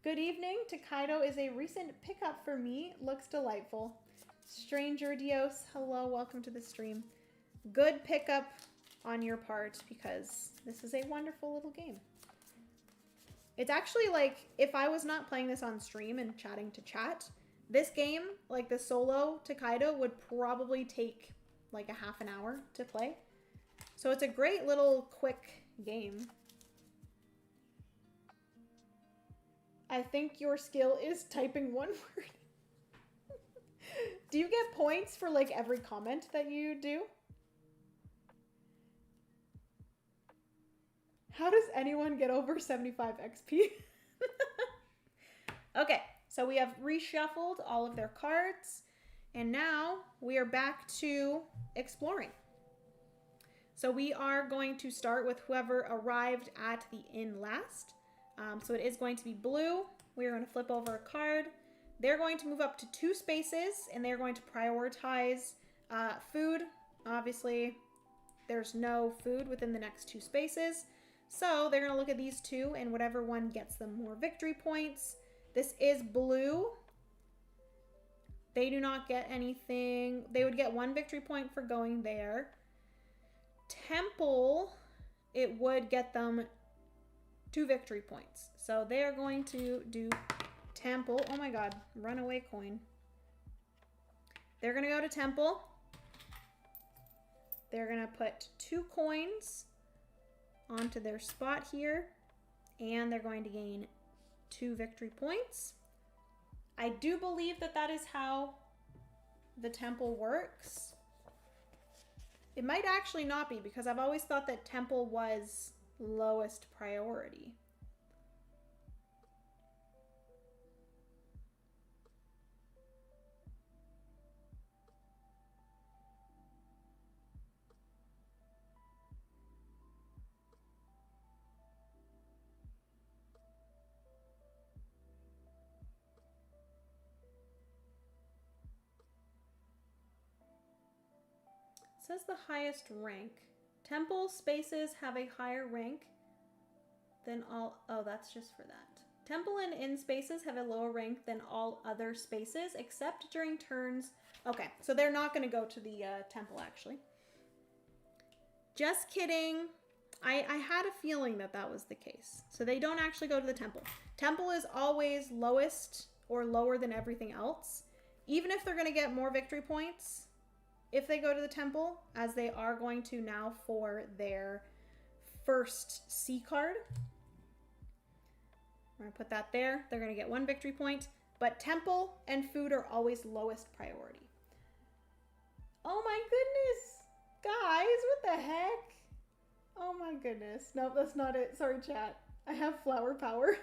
Good evening. Tokaido is a recent pickup for me. Looks delightful. Stranger Dios, hello. Welcome to the stream. Good pickup on your part because this is a wonderful little game. It's actually like, if I was not playing this on stream and chatting to chat, this game, like the solo Tokaido, would probably take like a half an hour to play. So it's a great little quick game. I think your skill is typing one word. Do you get points for like every comment that you do? How does anyone get over 75 XP? Okay, so we have reshuffled all of their cards, and now we are back to exploring. So we are going to start with whoever arrived at the inn last. So it is going to be blue. We're going to flip over a card. They're going to move up to 2 spaces, and they're going to prioritize food. Obviously, there's no food within the next 2 spaces. So they're going to look at these 2, and whatever one gets them more victory points. This is blue. They do not get anything. They would get 1 victory point for going there. Temple, it would get them 2 victory points. So they are going to do Temple. Oh my god, runaway coin. They're going to go to Temple. They're going to put 2 coins onto their spot here, and they're going to gain 2 victory points. I do believe that that is how the temple works. It might actually not be, because I've always thought that temple was lowest priority. Says the highest rank. Temple spaces have a higher rank than all... Oh, that's just for that. Temple and inn spaces have a lower rank than all other spaces, except during turns... Okay, so they're not going to go to the temple, actually. Just kidding. I had a feeling that that was the case. So they don't actually go to the temple. Temple is always lowest or lower than everything else. Even if they're going to get more victory points... if they go to the temple, as they are going to now for their first C card. We're going to put that there. They're going to get 1 victory point. But temple and food are always lowest priority. Oh my goodness. Guys, what the heck? Oh my goodness. Nope, that's not it. Sorry, chat. I have flower power.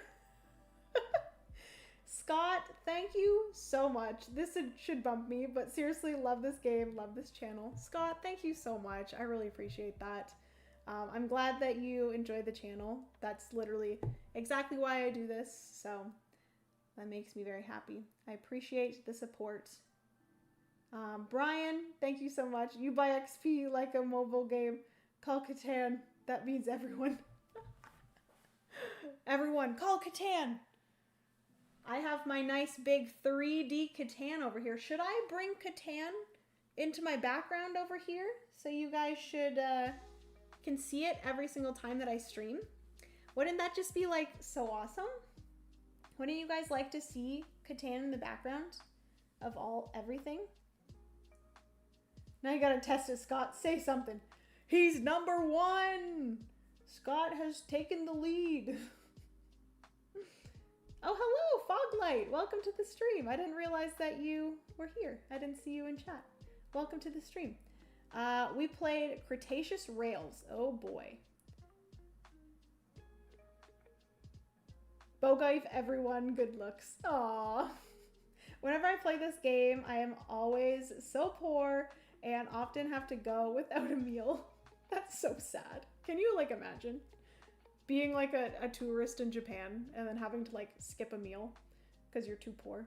Scott, thank you so much. This should bump me, but seriously, love this game, love this channel. Scott, thank you so much. I really appreciate that. I'm glad that you enjoy the channel. That's literally exactly why I do this, so that makes me very happy. I appreciate the support. Brian, thank you so much. You buy XP like a mobile game. Call Catan. That means everyone. Everyone, call Catan. I have my nice big 3D Catan over here. Should I bring Catan into my background over here so you guys can see it every single time that I stream? Wouldn't that just be like so awesome? Wouldn't you guys like to see Catan in the background of everything? Now you gotta test it, Scott. Say something. He's number 1. Scott has taken the lead. Oh, hello, Foglight. Welcome to the stream. I didn't realize that you were here. I didn't see you in chat. Welcome to the stream. We played Cretaceous Rails. Oh boy. Bogive everyone good looks. Aww. Whenever I play this game, I am always so poor and often have to go without a meal. That's so sad. Can you like imagine being like a tourist in Japan and then having to like skip a meal because you're too poor?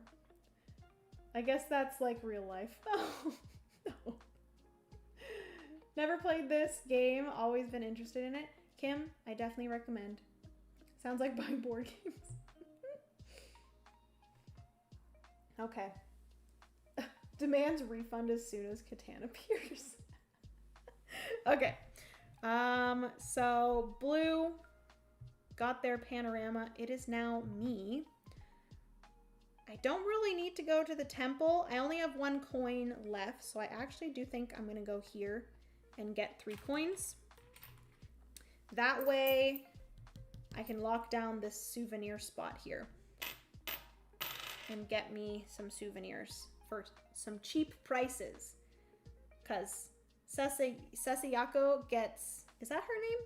I guess that's like real life. Oh, no. Never played this game, always been interested in it. Kim, I definitely recommend. Sounds like buying board games. Okay. Demands refund as soon as Catan appears. Okay. So blue got their panorama. It is now me. I don't really need to go to the temple. I only have 1 coin left, so I actually do think I'm gonna go here and get 3 coins. That way I can lock down this souvenir spot here and get me some souvenirs for some cheap prices. Cause Sasayako gets, is that her name?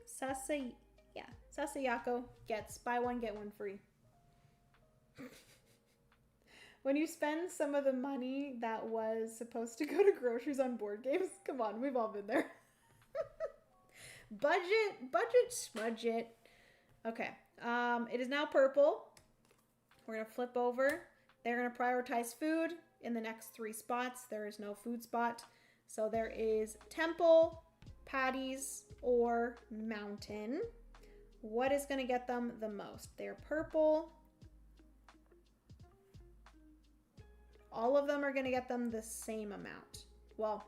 Sasayako gets buy one, get one free. When you spend some of the money that was supposed to go to groceries on board games, come on, we've all been there. budget, smudget. Okay, it is now purple. We're gonna flip over. They're gonna prioritize food in the next 3 spots. There is no food spot. So there is temple, patties, or mountain. What is gonna get them the most? They're purple. All of them are gonna get them the same amount. Well,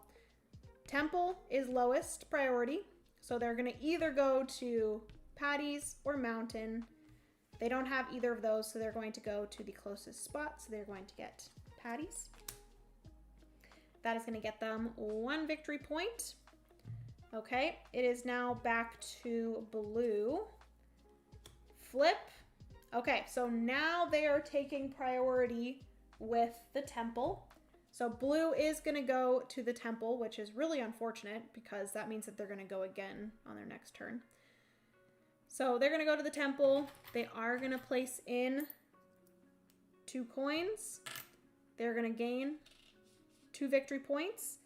temple is lowest priority. So they're gonna either go to patties or mountain. They don't have either of those, so they're going to go to the closest spot. So they're going to get patties. That is going to get them 1 victory point. Okay, it is now back to blue. Flip. Okay, so now they are taking priority with the temple. So blue is going to go to the temple, which is really unfortunate because that means that they're going to go again on their next turn. So they're going to go to the temple. They are going to place in 2 coins. They're going to gain 2 victory points.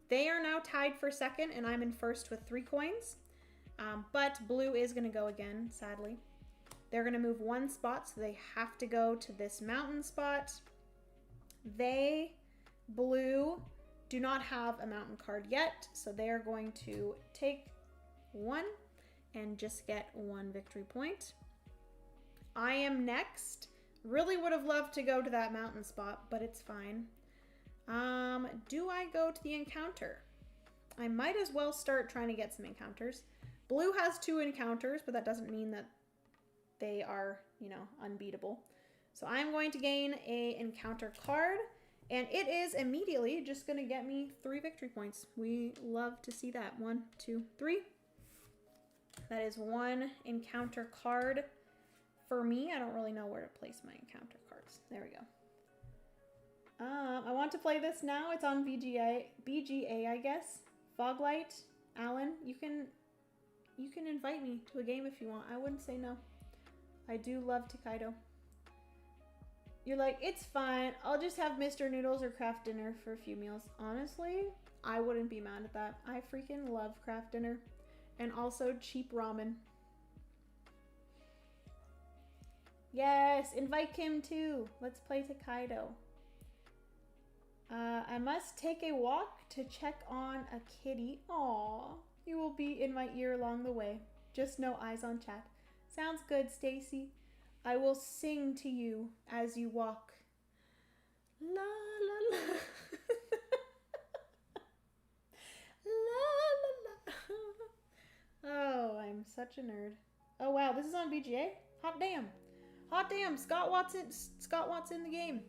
They are now tied for second, and I'm in first with 3 coins. But blue is going to go again, sadly. They're going to move 1 spot, so they have to go to this mountain spot. They, blue, do not have a mountain card yet, so they're going to take 1 and just get 1 victory point. I am next. Really would have loved to go to that mountain spot, but it's fine. Do I go to the encounter? I might as well start trying to get some encounters. Blue has 2 encounters, but that doesn't mean that they are, you know, unbeatable. So I'm going to gain a encounter card, and it is immediately just going to get me 3 victory points. We love to see that. 1, 2, 3. That is 1 encounter card for me. I don't really know where to place my encounter cards. There we go. I want to play this now. It's on BGA, I guess. Foglight, Alan, you can invite me to a game if you want. I wouldn't say no. I do love Tokaido. You're like, it's fine. I'll just have Mr. Noodles or Kraft Dinner for a few meals. Honestly, I wouldn't be mad at that. I freaking love Kraft Dinner. And also cheap ramen. Yes, invite Kim too. Let's play Tokaido. I must take a walk to check on a kitty. Aww, you will be in my ear along the way. Just no eyes on chat. Sounds good, Stacy. I will sing to you as you walk. La la la. La la la. Oh, I'm such a nerd. Oh wow, this is on BGA? Hot damn. Hot damn, Scott wants in the game.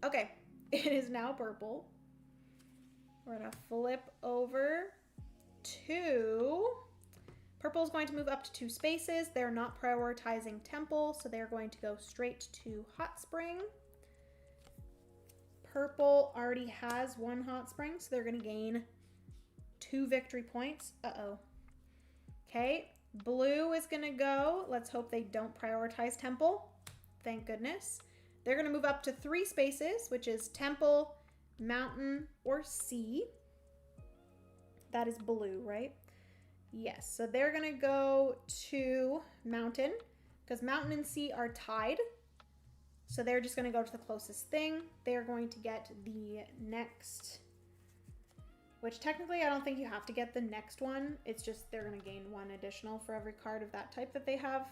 Okay. It is now purple. We're gonna flip over to... Purple is going to move up to 2 spaces. They're not prioritizing temple, so they're going to go straight to hot spring. Purple already has 1 hot spring, so they're going to gain 2 victory points. Uh-oh. Okay, blue is going to go. Let's hope they don't prioritize temple. Thank goodness. They're going to move up to 3 spaces, which is temple, mountain, or sea. That is blue, right? Yes, so they're going to go to mountain because mountain and sea are tied. So they're just going to go to the closest thing. They're going to get the next, which technically I don't think you have to get the next one. It's just they're going to gain 1 additional for every card of that type that they have.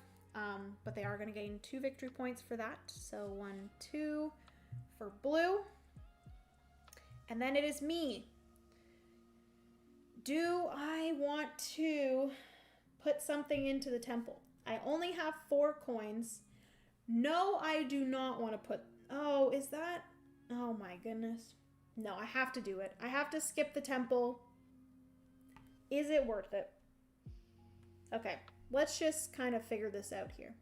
But they are going to gain 2 victory points for that. So 1, 2 for blue. And then it is me. Do I want to put something into the temple? I only have 4 coins. No, I do not want to put... Oh, is that... Oh my goodness. No, I have to do it. I have to skip the temple. Is it worth it? Okay, let's just kind of figure this out here.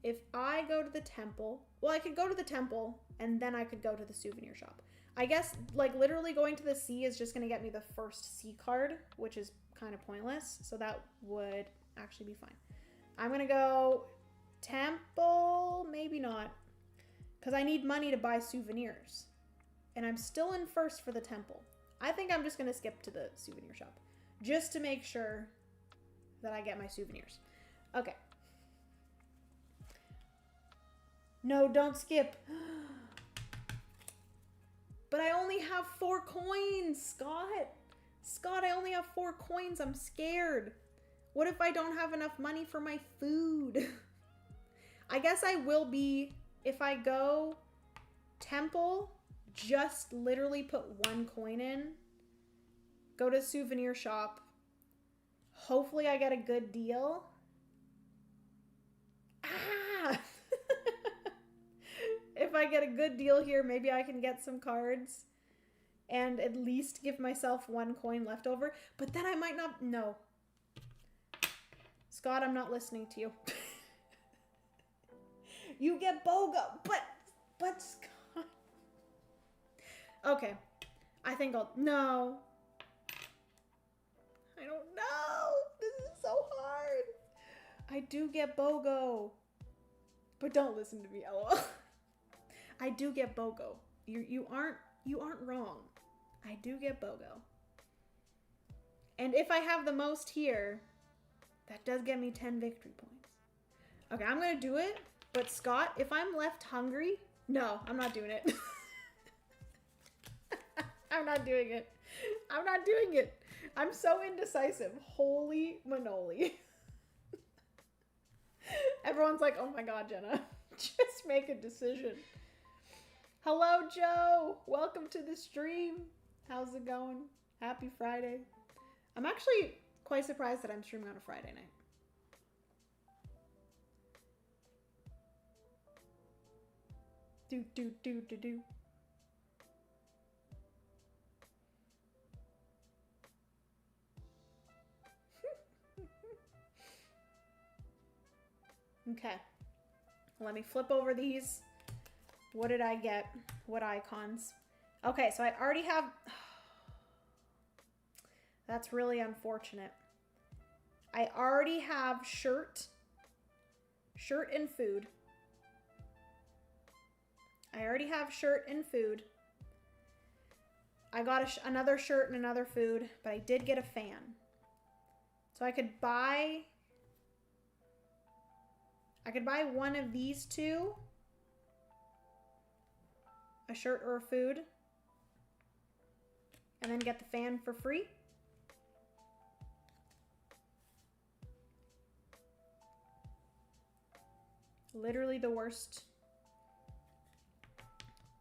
If I go to the temple... Well, I could go to the temple, and then I could go to the souvenir shop. I guess, like, literally going to the sea is just going to get me the first sea card, which is kind of pointless. So that would actually be fine. I'm going to go temple, maybe not, because I need money to buy souvenirs. And I'm still in first for the temple. I think I'm just going to skip to the souvenir shop, just to make sure that I get my souvenirs. Okay. No, don't skip. But I only have 4 coins, Scott. Scott, I only have 4 coins. I'm scared. What if I don't have enough money for my food? I guess I will be, if I go temple, just literally put 1 coin in. Go to souvenir shop. Hopefully I get a good deal. Ah! If I get a good deal here, maybe I can get some cards and at least give myself 1 coin left over. But then I might not... No. Scott, I'm not listening to you. You get BOGO. But Scott... Okay. I think I'll... No. I don't know. This is so hard. I do get BOGO. But don't listen to me, LOL. I do get BOGO. You aren't wrong. I do get BOGO. And if I have the most here, that does get me 10 victory points. Okay, I'm gonna do it. But Scott, if I'm left hungry, no, I'm not doing it. I'm not doing it. I'm not doing it. I'm so indecisive. Holy manoli. Everyone's like, oh my God, Jenna, just make a decision. Hello, Joe. Welcome to the stream. How's it going? Happy Friday. I'm actually quite surprised that I'm streaming on a Friday night. Do. Okay. Let me flip over these. What did I get? What icons? Okay, so I already have... That's really unfortunate. I already have shirt and food. I already have shirt and food. I got another shirt and another food, but I did get a fan. So I could buy 1 of these 2. A shirt or a food. And then get the fan for free. Literally the worst.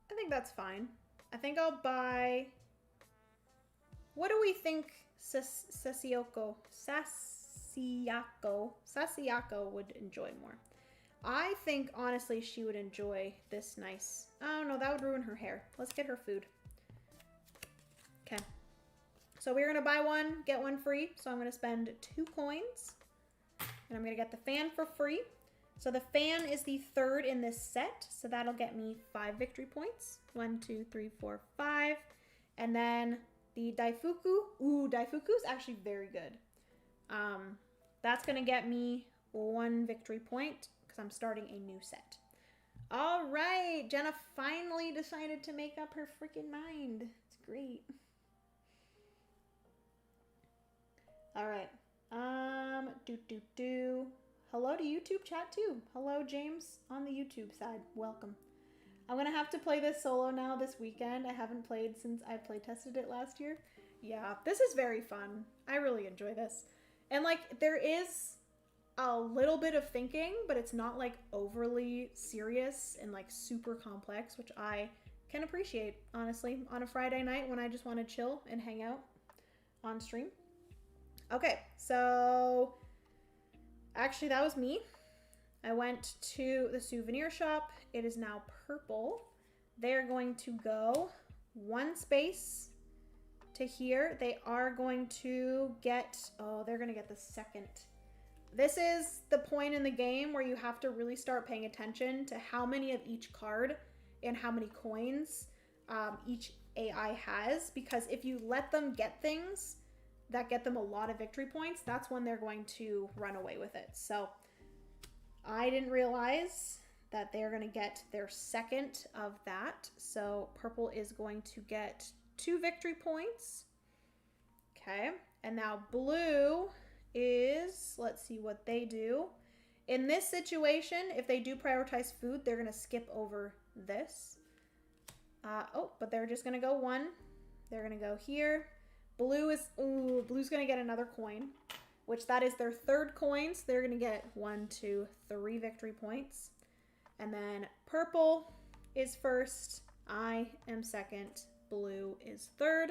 I think that's fine. I think I'll buy... What do we think Sasiako would enjoy more? I think, honestly, she would enjoy this nice... Oh, no, that would ruin her hair. Let's get her food. Okay. So we're going to buy one, get one free. So I'm going to spend 2 coins. And I'm going to get the fan for free. So the fan is the 3rd in this set. So that'll get me 5 victory points. 1, 2, 3, 4, 5. And then the Daifuku. Ooh, Daifuku's actually very good. That's going to get me 1 victory point because I'm starting a new set. All right. Jenna finally decided to make up her freaking mind. It's great. All right. Hello to YouTube chat too. Hello, James, on the YouTube side. Welcome. I'm going to have to play this solo now this weekend. I haven't played since I play tested it last year. Yeah, this is very fun. I really enjoy this. And like, there is a little bit of thinking, but it's not like overly serious and like super complex, which I can appreciate, honestly, on a Friday night when I just want to chill and hang out on stream. Okay, so actually that was me. I went to the souvenir shop. It is now purple. They're going to go 1 space to here. They are going to get, oh, they're going to get the 2nd. This is the point in the game where you have to really start paying attention to how many of each card and how many coins each AI has, because if you let them get things that get them a lot of victory points, that's when they're going to run away with it. So I didn't realize that they're going to get their 2nd of that. So purple is going to get 2 victory points. Okay. And now blue is, let's see what they do. In this situation, if they do prioritize food, they're going to skip over this. But they're just going to go 1. They're going to go here. Blue's going to get another coin, which that is their 3rd coin. So they're going to get 1, 2, 3 victory points. And then purple is 1st. I am 2nd. Blue is 3rd.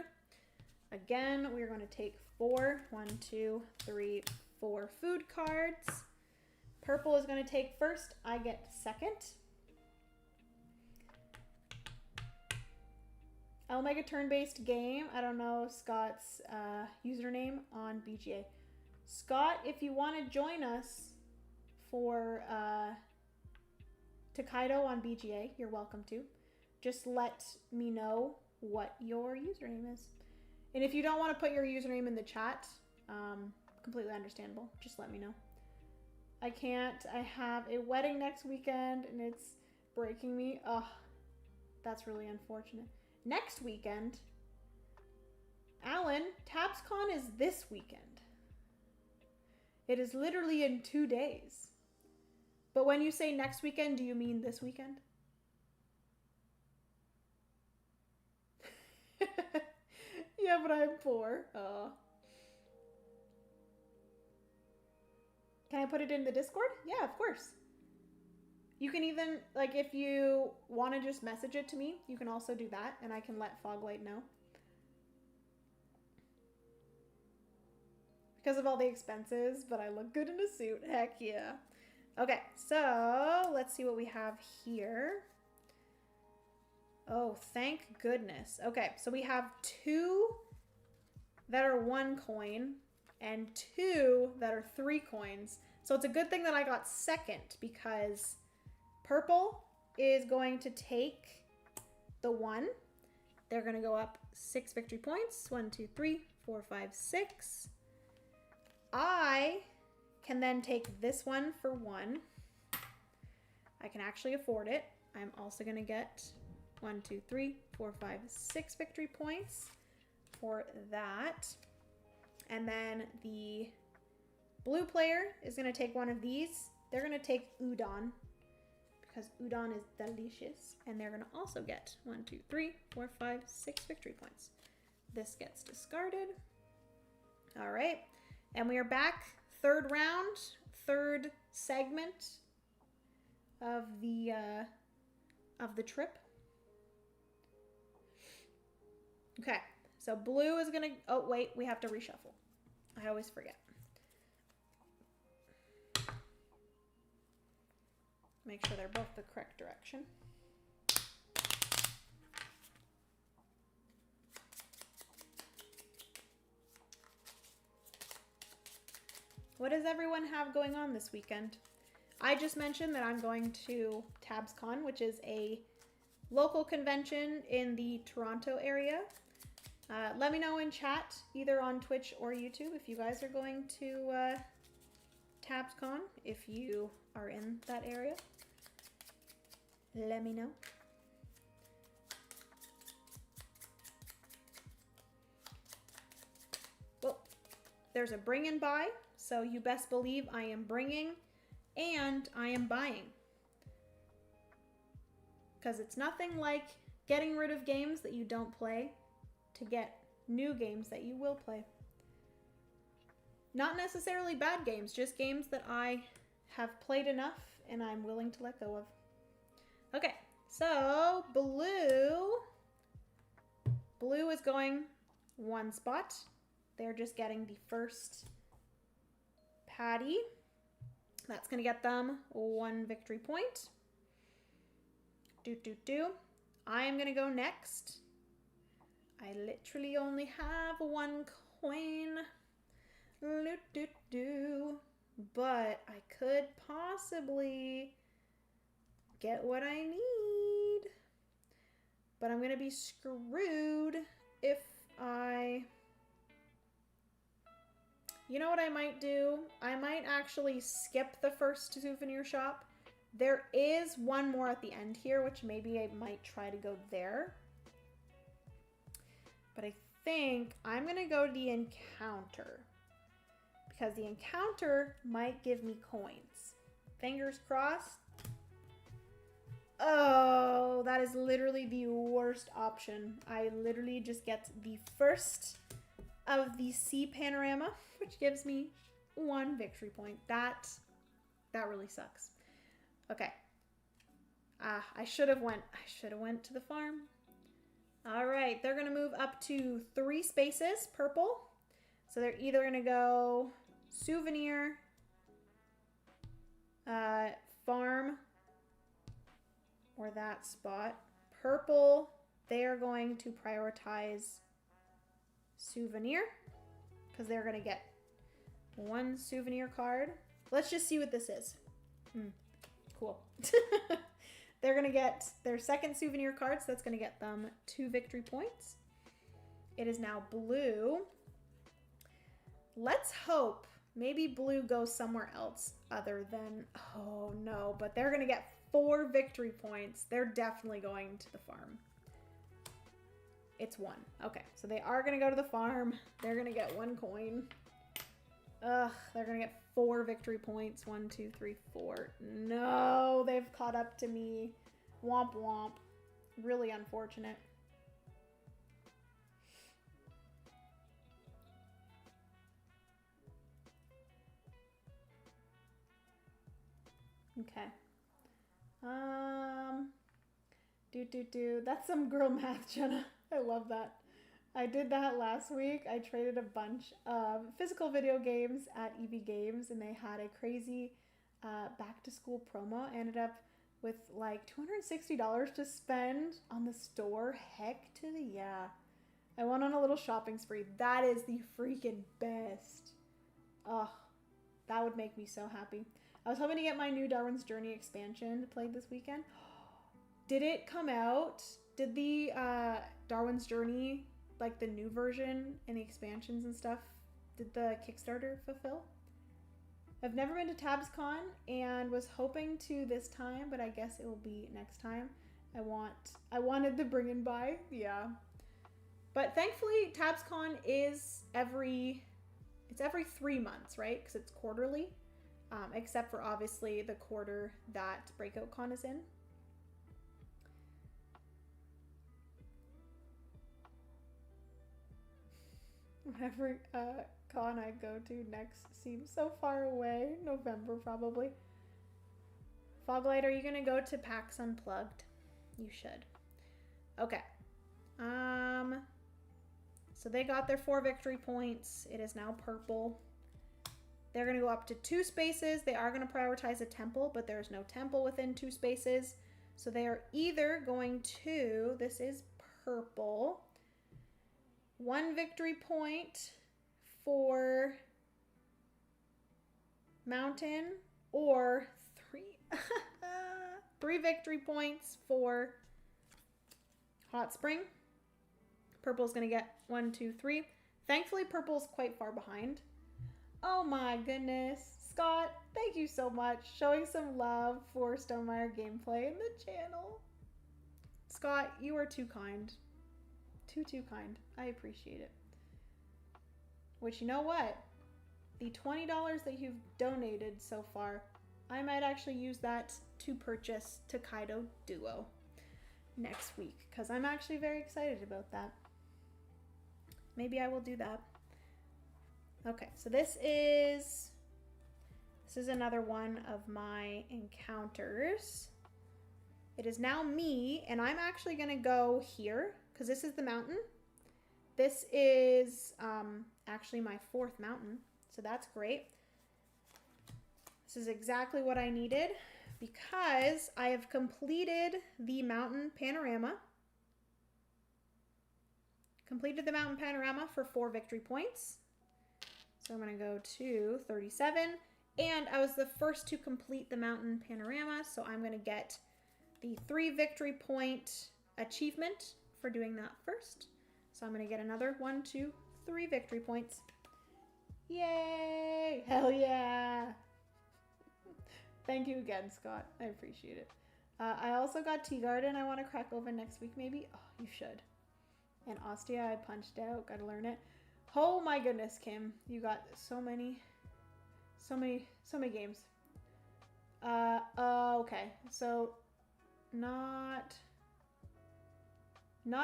Again, we're going to take 4. 1, 2, 3, 4 food cards. Purple is going to take 1st. I get 2nd. I'll make a turn-based game. I don't know Scott's username on BGA. Scott, if you want to join us for Tokaido on BGA, you're welcome to. Just let me know what your username is. And if you don't want to put your username in the chat, completely understandable. Just let me know. I can't. I have a wedding next weekend and it's breaking me. Oh, that's really unfortunate. Next weekend, Alan, TabsCon is this weekend. It is literally in 2 days. But when you say next weekend, do you mean this weekend? Yeah, but I'm poor. Can I put it in the Discord? Yeah, of course. You can even, like, if you want to just message it to me, you can also do that, and I can let Foglight know. Because of all the expenses, but I look good in a suit. Heck yeah. Okay, so let's see what we have here. Oh, thank goodness. Okay, so we have 2 that are 1 coin and 2 that are 3 coins. So it's a good thing that I got 2nd because purple is going to take the 1. They're going to go up 6 victory points. 1, 2, 3, 4, 5, 6. I can then take this one for 1. I can actually afford it. I'm also going to get 1, 2, 3, 4, 5, 6 victory points for that. And then the blue player is going to take one of these. They're going to take udon because udon is delicious. And they're going to also get 1, 2, 3, 4, 5, 6 victory points. This gets discarded. All right. And we are back. 3rd round, 3rd segment of the trip. Okay, so blue is gonna, oh wait, we have to reshuffle. I always forget. Make sure they're both the correct direction. What does everyone have going on this weekend? I just mentioned that I'm going to TabsCon, which is a local convention in the Toronto area. Let me know in chat, either on Twitch or YouTube, if you guys are going to TabsCon, if you are in that area. Let me know. Well, there's a bring and buy, so you best believe I am bringing and I am buying. Because it's nothing like getting rid of games that you don't play to get new games that you will play. Not necessarily bad games, just games that I have played enough and I'm willing to let go of. Okay, so blue is going one spot. They're just getting the first patty. That's gonna get them one victory point. I am gonna go next. I literally only have one coin. But I could possibly get what I need. But I'm gonna be screwed if I... You know what I might do? I might actually skip the first souvenir shop. There is one more at the end here, which maybe I might try to go there. But I think I'm gonna go to the encounter, because the encounter might give me coins. Fingers crossed. Oh, that is literally the worst option. I literally just get the first of the sea panorama, which gives me one victory point. That really sucks. Okay. I should have went to the farm. All right, they're gonna move up to 3 spaces, purple. So they're either gonna go souvenir, farm, or that spot. Purple, they are going to prioritize souvenir, because they're gonna get 1 souvenir card. Let's just see what this is. Cool. They're gonna get their second souvenir card, so that's gonna get them 2 victory points. It is now blue. Let's hope maybe blue goes somewhere else other than, oh no, but they're gonna get 4 victory points. They're definitely going to the farm. It's 1. Okay, so they are gonna go to the farm. They're gonna get 1 coin. Ugh, they're gonna get 4 victory points. 1, 2, 3, 4. No, they've caught up to me. Womp womp. Really unfortunate. Okay. That's some girl math, Jenna. I love that. I did that last week. I traded a bunch of physical video games at EV Games, and they had a crazy back to school promo. I ended up with like $260 to spend on the store. Heck to the yeah. I went on a little shopping spree. That is the freaking best. Oh, that would make me so happy. I was hoping to get my new Darwin's Journey expansion played this weekend. Did it come out? Did the Darwin's Journey, like the new version and the expansions and stuff, did the Kickstarter fulfill? I've never been to TabsCon and was hoping to this time, but I guess it will be next time. I wanted the bring and buy, yeah. But thankfully, TabsCon is every 3 months, right? Because it's quarterly, except for obviously the quarter that Breakout Con is in. Whatever con I go to next seems so far away. November, probably. Foglight, are you going to go to PAX Unplugged? You should. Okay. So they got their 4 victory points. It is now purple. They're going to go up to 2 spaces. They are going to prioritize a temple, but there's no temple within 2 spaces. So they are either going to, this is purple, 1 victory point for mountain or 3 victory points for hot spring. Purple's gonna get 1, 2, 3. Thankfully, purple's quite far behind. Oh my goodness. Scott, thank you so much. Showing some love for Stonemaier gameplay in the channel. Scott, you are too kind. Too kind. I appreciate it. Which, you know what? The $20 that you've donated so far, I might actually use that to purchase Tokaido Duo next week, because I'm actually very excited about that. Maybe I will do that. Okay, so this is another one of my encounters. It is now me, and I'm actually gonna go here, because this is the mountain. This is actually my 4th mountain, so that's great. This is exactly what I needed, because I have completed the mountain panorama. Completed the mountain panorama for 4 victory points. So I'm going to go to 37. And I was the first to complete the mountain panorama, so I'm going to get the 3 victory point achievement for doing that first. So I'm going to get another 1, 2, 3 victory points. Yay! Hell yeah! Thank you again, Scott. I appreciate it. I also got Tea Garden I want to crack open next week, maybe. Oh, you should. And Ostia, I punched out. Gotta learn it. Oh my goodness, Kim. You got so many games. Okay. So, not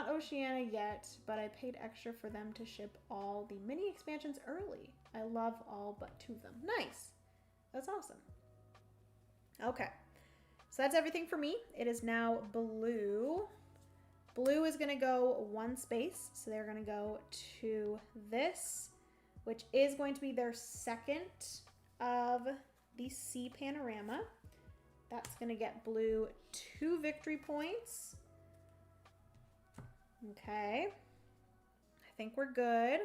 Oceania yet, but I paid extra for them to ship all the mini expansions early. I love all but 2 of them. Nice. That's awesome. Okay. So that's everything for me. It is now blue. Blue is going to go 1 space, so they're going to go to this, which is going to be their 2nd of the sea panorama. That's going to get blue 2 victory points. Okay. I think we're good.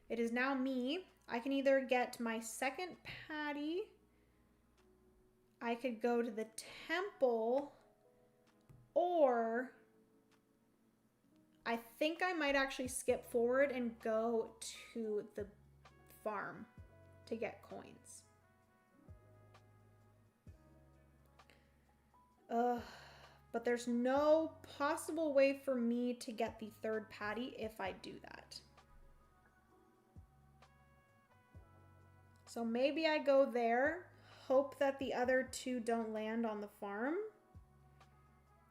It is now me. I can either get my 2nd patty. I could go to the temple, or I think I might actually skip forward and go to the farm to get coins. But there's no possible way for me to get the 3rd patty if I do that. So maybe I go there, hope that the other 2 don't land on the farm,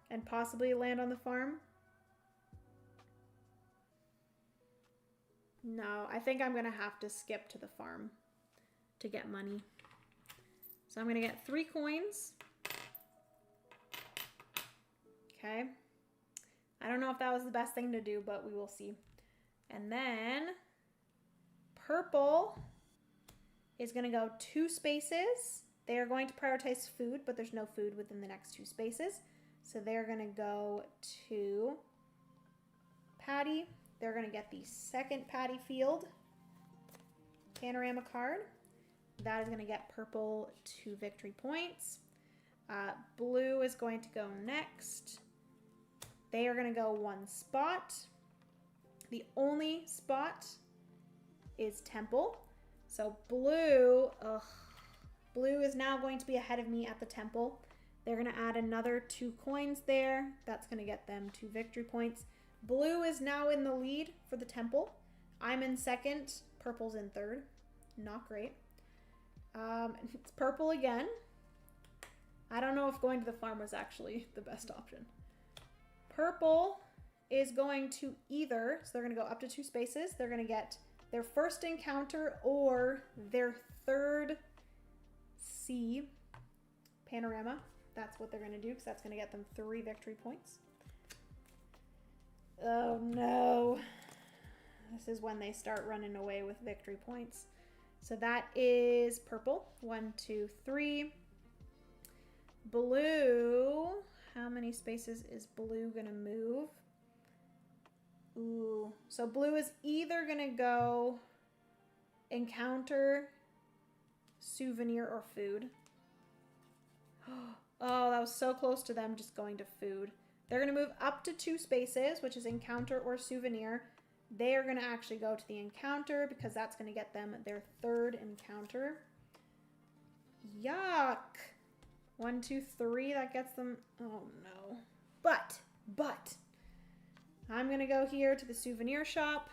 and possibly land on the farm. No, I think I'm going to have to skip to the farm to get money. So I'm going to get 3 coins. Okay. I don't know if that was the best thing to do, but we will see. And then purple is going to go 2 spaces. They are going to prioritize food, but there's no food within the next 2 spaces. So they're going to go to Patty. They're going to get the 2nd Patty field panorama card. That is going to get purple 2 victory points. Blue is going to go next. They are going to go 1 spot. The only spot is temple. So blue is now going to be ahead of me at the temple. They're going to add another 2 coins there. That's going to get them 2 victory points. Blue is now in the lead for the temple. I'm in 2nd. Purple's in 3rd. Not great. It's purple again. I don't know if going to the farm was actually the best option. Purple is going to either, so they're going to go up to 2 spaces. They're going to get their 1st encounter or their 3rd sea panorama. That's what they're going to do, because that's going to get them 3 victory points. Oh no. This is when they start running away with victory points. So that is purple. 1, 2, 3. Blue. How many spaces is blue going to move? Ooh. So blue is either going to go encounter souvenir or food. Oh, that was so close to them just going to food. They're going to move up to 2 spaces, which is encounter or souvenir. They are going to actually go to the encounter because that's going to get them their 3rd encounter. Yuck. 1, 2, 3. That gets them. Oh, no. But, I'm going to go here to the souvenir shop,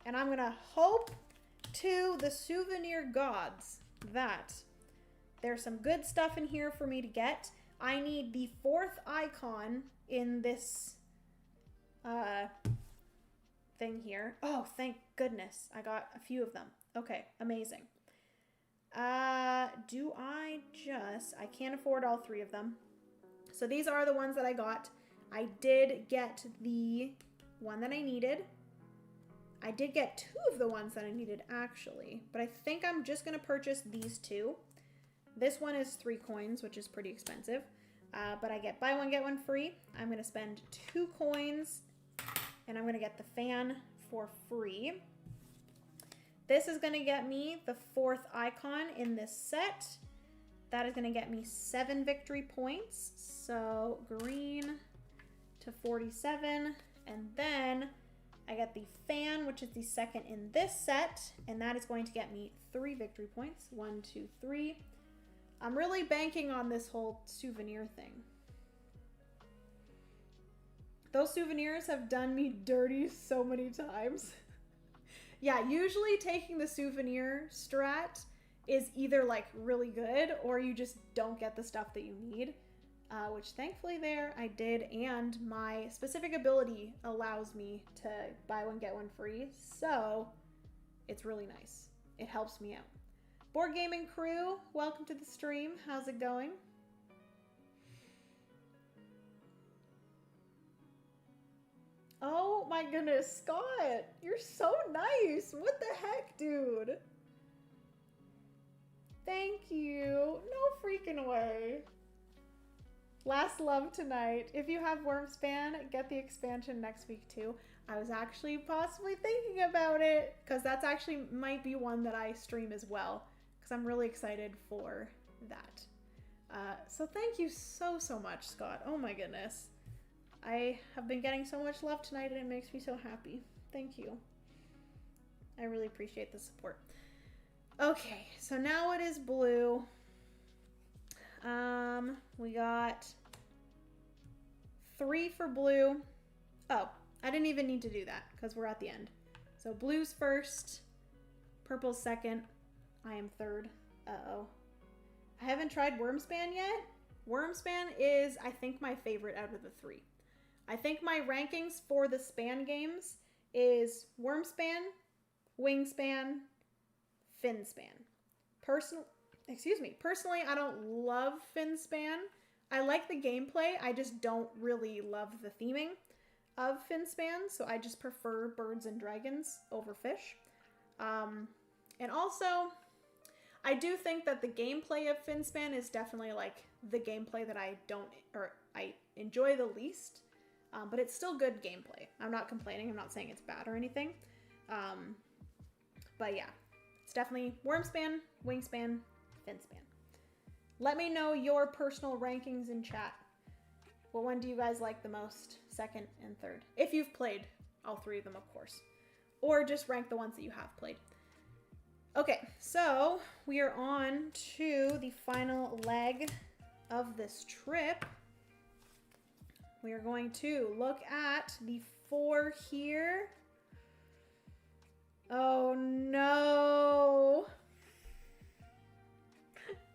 and I'm going to hope to the souvenir gods that there's some good stuff in here for me to get. I need the 4th icon in this thing here. Oh, thank goodness. I got a few of them. Okay, amazing. I can't afford all 3 of them. So these are the ones that I got. I did get the one that I needed. I did get 2 of the ones that I needed, actually. But I think I'm just going to purchase these 2. This one is 3 coins, which is pretty expensive. But I get buy one, get one free. I'm going to spend 2 coins. And I'm going to get the fan for free. This is going to get me the 4th icon in this set. That is going to get me 7 victory points. So green to 47. And then I get the fan, which is the 2nd in this set. And that is going to get me 3 victory points. 1, 2, 3. I'm really banking on this whole souvenir thing. Those souvenirs have done me dirty so many times. Yeah, usually taking the souvenir strat is either like really good or you just don't get the stuff that you need, which thankfully there I did, and my specific ability allows me to buy one, get one free, so it's really nice. It helps me out. Board Gaming Crew, welcome to the stream. How's it going? Oh my goodness, Scott, you're so nice. What the heck, dude? Thank you. No freaking way. Last love tonight. If you have Wormspan, get the expansion next week too. I was actually possibly thinking about it because that's actually might be one that I stream as well because I'm really excited for that. So thank you so much, Scott. Oh my goodness. I have been getting so much love tonight and it makes me so happy. Thank you. I really appreciate the support. Okay, so now it is blue. We got 3 for blue. Oh, I didn't even need to do that because we're at the end. So blue's first, purple's second, I am third. Uh-oh. I haven't tried Wormspan yet. Wormspan is, I think, my favorite out of the 3. I think my rankings for the span games is Wormspan, Wingspan, Finspan. Personally, I don't love Finspan. I like the gameplay. I just don't really love the theming of Finspan, so I just prefer birds and dragons over fish. And also, I do think that the gameplay of Finspan is definitely like the gameplay that I enjoy the least. But it's still good gameplay. I'm not complaining. I'm not saying it's bad or anything. But yeah, it's definitely Wormspan, Wingspan, Finspan. Let me know your personal rankings in chat. What one do you guys like the most? Second and third. If you've played all 3 of them, of course. Or just rank the ones that you have played. Okay, so we are on to the final leg of this trip. We are going to look at the 4 here. Oh no.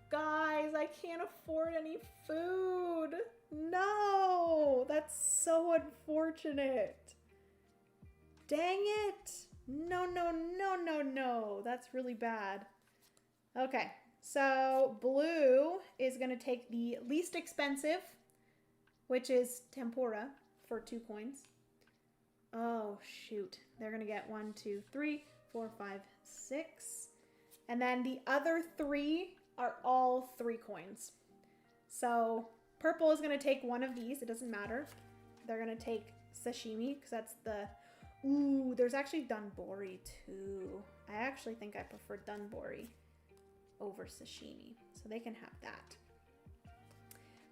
Guys, I can't afford any food. No, that's so unfortunate. Dang it. No. That's really bad. Okay, so blue is going to take the least expensive, which is tempura for 2 coins. Oh, shoot. They're going to get 1, 2, 3, 4, 5, 6. And then the other 3 are all 3 coins. So purple is going to take one of these. It doesn't matter. They're going to take sashimi because that's the... Ooh, there's actually danbori too. I actually think I prefer danbori. over sashimi. So they can have that.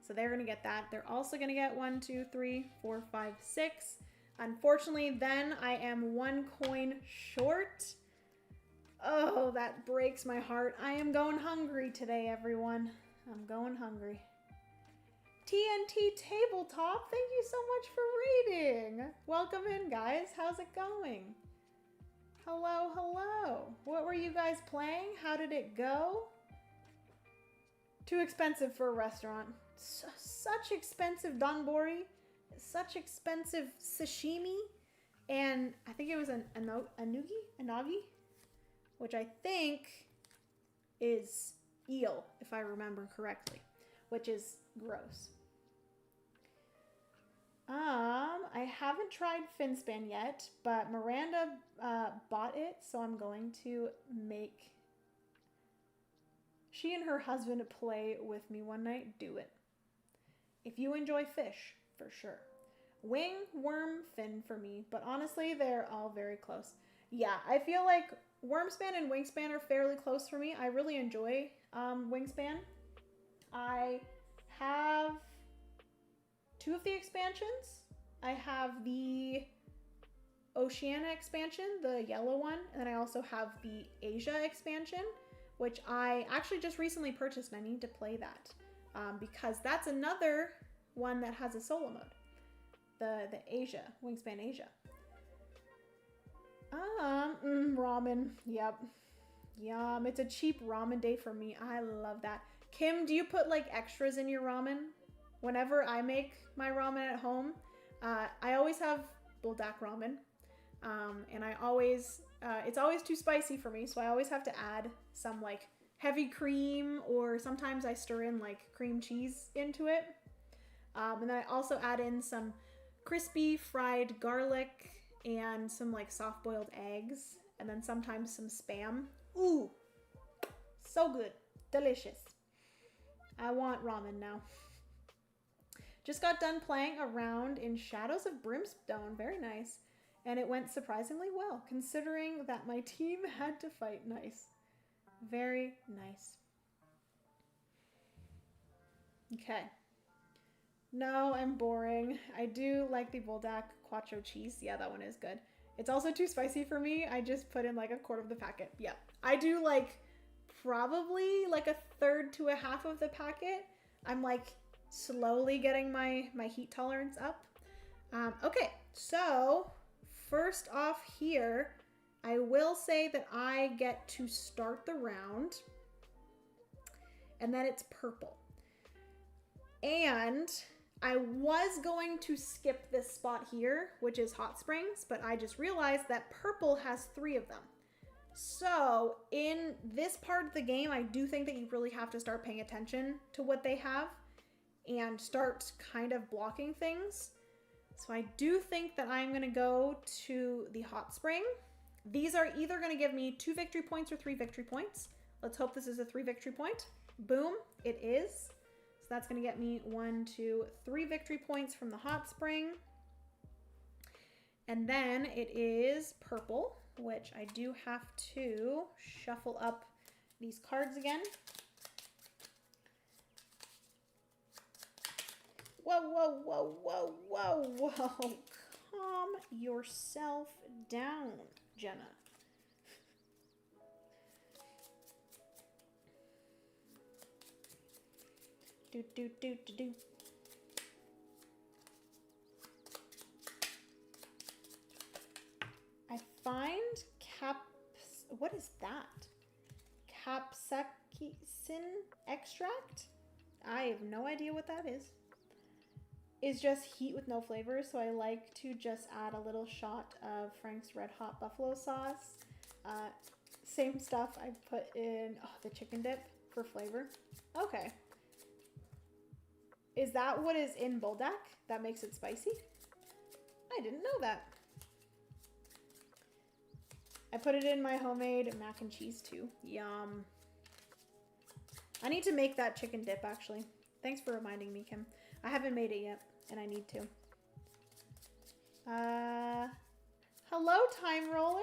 So they're gonna get that. They're also gonna get 1, 2, 3, 4, 5, 6. Unfortunately, then I am 1 coin short. Oh, that breaks my heart. I am going hungry today, everyone. I'm going hungry. TNT Tabletop, thank you so much for reading. Welcome in, guys. How's it going? Hello, hello. What were you guys playing? How did it go? Too expensive for a restaurant. Such expensive donbori, such expensive sashimi, and I think it was an anagi, which I think is eel, if I remember correctly, which is gross. I haven't tried Finspan yet, but Miranda bought it, so I'm going to make she and her husband play with me one night. Do it. If you enjoy fish, for sure. Wing, worm, fin for me, but honestly, they're all very close. Yeah, I feel like Wormspan and Wingspan are fairly close for me. I really enjoy Wingspan. I have 2 of the expansions. I have the Oceania expansion, the yellow one, and then I also have the Asia expansion, which I actually just recently purchased, and I need to play that because that's another one that has a solo mode. The Asia, Wingspan Asia. Ramen. Yep. Yum. It's a cheap ramen day for me. I love that. Kim, do you put like extras in your ramen? Whenever I make my ramen at home, I always have buldak ramen. And I always, it's always too spicy for me, so I always have to add some like heavy cream, or sometimes I stir in like cream cheese into it. And then I also add in some crispy fried garlic and some like soft boiled eggs, and then sometimes some Spam. Ooh, so good. Delicious. I want ramen now. Just got done playing around in Shadows of Brimstone. Very nice. And it went surprisingly well, considering that my team had to fight nice. Very nice. Okay. No, I'm boring. I do like the Buldak Quattro cheese. Yeah, that one is good. It's also too spicy for me. I just put in like a quarter of the packet. Yeah. I do like probably like a third to a half of the packet. I'm like slowly getting my heat tolerance up. Okay, so first off here, I will say that I get to start the round, and then it's purple. And I was going to skip this spot here, which is Hot Springs, but I just realized that purple has 3 of them. So in this part of the game, I do think that you really have to start paying attention to what they have and start kind of blocking things. So I do think that I'm going to go to the Hot Spring. These are either going to give me 2 victory points or 3 victory points. Let's hope this is a 3 victory point. Boom, it is. So that's going to get me 1, 2, 3 victory points from the Hot Spring. And then it is purple, which I do have to shuffle up these cards again. Whoa, whoa, whoa, whoa, whoa, whoa. Calm yourself down, Jenna. Do, do, do, do, do. I find what is that? Capsaicin extract? I have no idea what that is. Is just heat with no flavor, so I like to just add a little shot of Frank's Red Hot Buffalo sauce. Same stuff I put in the chicken dip for flavor. Okay. Is that what is in Buldak that makes it spicy? I didn't know that. I put it in my homemade mac and cheese too. Yum. I need to make that chicken dip actually. Thanks for reminding me, Kim. I haven't made it yet, and I need to. Hello, Time Roller.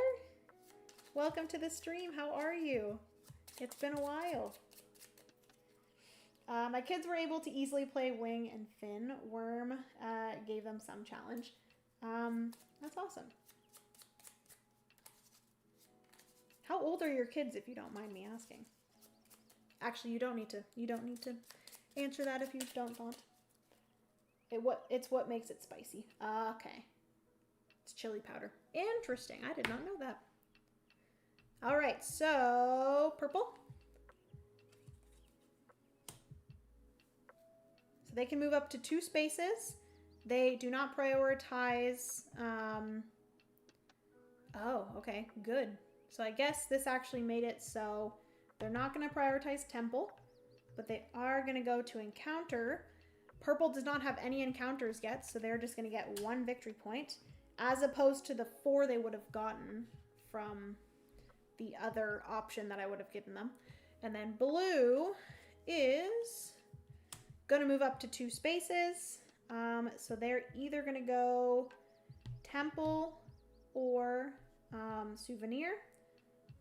Welcome to the stream. How are you? It's been a while. My kids were able to easily play Wing and Fin. Worm gave them some challenge. That's awesome. How old are your kids, if you don't mind me asking? Actually, you don't need to answer that if you don't want. It's what makes it spicy. Okay. It's chili powder. Interesting. I did not know that. All right, so purple. So they can move up to 2 spaces. They do not prioritize. Oh, okay, good. So I guess this actually made it so they're not going to prioritize temple, but they are going to go to encounter. Purple does not have any encounters yet, so they're just going to get 1 victory point, as opposed to the 4 they would have gotten from the other option that I would have given them. And then blue is going to move up to 2 spaces. So they're either going to go temple or souvenir.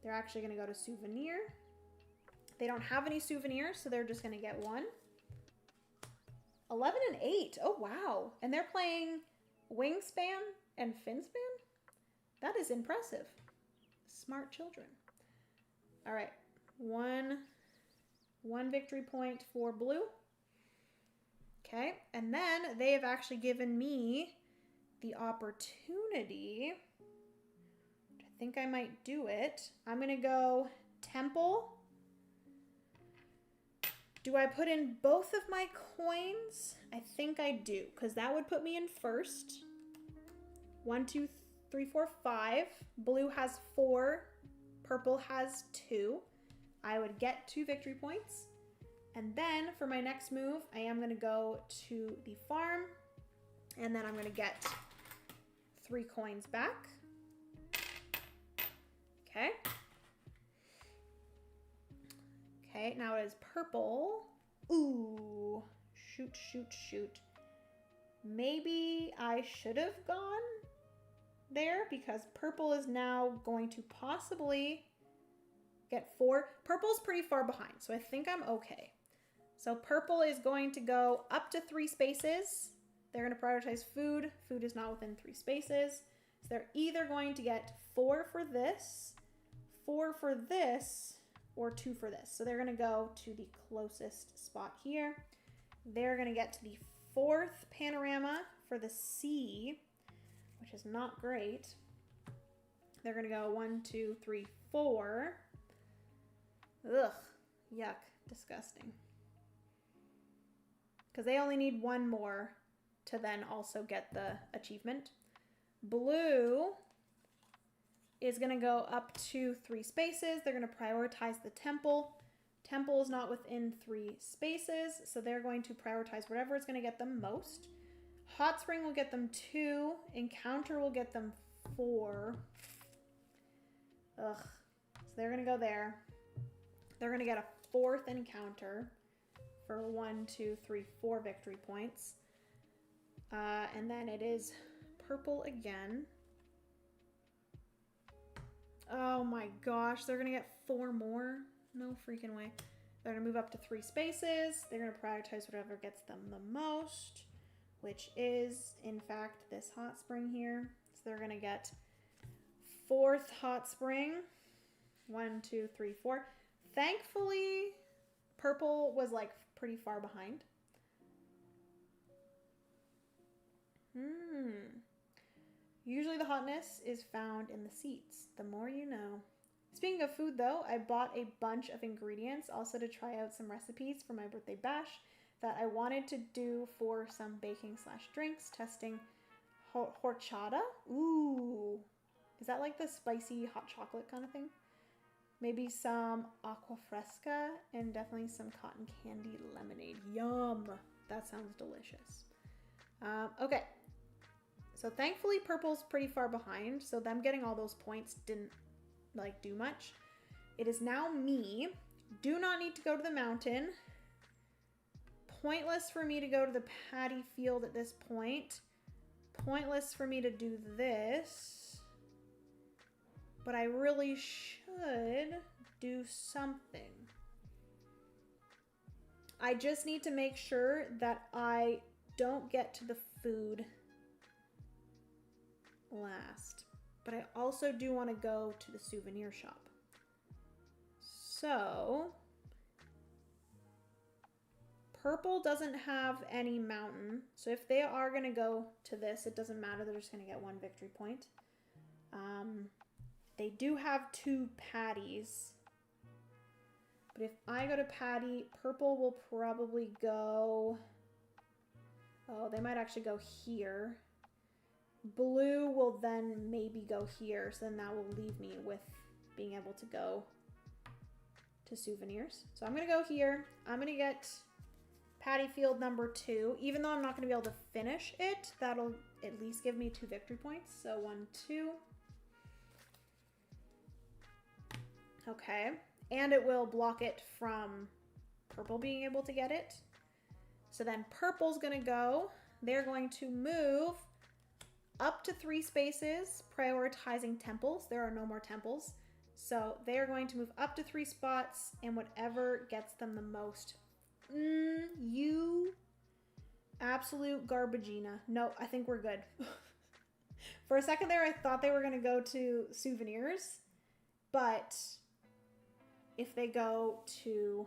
They're actually going to go to souvenir. They don't have any souvenirs, so they're just going to get 1. 11 and 8. Oh, wow. And they're playing Wingspan and Finspan? That is impressive. Smart children. All right. One victory point for blue. Okay. And then they have actually given me the opportunity. I think I might do it. I'm going to go temple. Do I put in both of my coins? I think I do, because that would put me in first. 1, 2, 3, 4, 5. Blue has 4. Purple has 2. I would get 2 victory points. And then for my next move, I am going to go to the farm. And then I'm going to get 3 coins back. Okay. Okay, now it is purple. Ooh, shoot, shoot, shoot. Maybe I should have gone there because purple is now going to possibly get 4. Purple's pretty far behind, so I think I'm okay. So purple is going to go up to 3 spaces. They're going to prioritize food. Food is not within 3 spaces. So they're either going to get 4 for this, 4 for this, or 2 for this. So they're going to go to the closest spot here. They're going to get to the 4th panorama for the C, which is not great. They're going to go 1, 2, 3, 4. Ugh, yuck, disgusting. Because they only need 1 more to then also get the achievement. Blue is going to go up to 3 spaces. They're going to prioritize the temple. Temple is not within 3 spaces, so they're going to prioritize whatever is going to get them most. Hot Spring will get them 2. Encounter will get them 4. Ugh. So they're going to go there. They're going to get a 4th encounter for 1, 2, 3, 4 victory points. And then it is purple again. Oh my gosh, they're gonna get 4 more? No freaking way. They're gonna move up to 3 spaces. They're gonna prioritize whatever gets them the most, which is, in fact, this hot spring here. So they're gonna get 4th hot spring. 1, 2, 3, 4. Thankfully, purple was like pretty far behind. Usually the hotness is found in the seats. The more you know. Speaking of food though, I bought a bunch of ingredients also to try out some recipes for my birthday bash that I wanted to do for some baking / drinks, testing horchata. Ooh, is that like the spicy hot chocolate kind of thing? Maybe some aqua fresca and definitely some cotton candy lemonade. Yum, that sounds delicious. Okay. So thankfully purple's pretty far behind, so them getting all those points didn't like do much. It is now me. Do not need to go to the mountain. Pointless for me to go to the paddy field at this point. Pointless for me to do this. But I really should do something. I just need to make sure that I don't get to the food last. But I also do want to go to the souvenir shop. So, purple doesn't have any mountain. So if they are going to go to this, it doesn't matter. They're just going to get 1 victory point. They do have 2 patties. But if I go to patty, purple will probably go... Oh, they might actually go here. Blue will then maybe go here. So then that will leave me with being able to go to souvenirs. So I'm going to go here. I'm going to get patty field number 2. Even though I'm not going to be able to finish it, that'll at least give me 2 victory points. So 1, 2. Okay. And it will block it from purple being able to get it. So then purple's going to go. They're going to move up to 3 spaces, prioritizing temples. There are no more temples. So they are going to move up to 3 spots, and whatever gets them the most. You absolute garbagina. No, I think we're good. For a second there, I thought they were going to go to souvenirs, but if they go to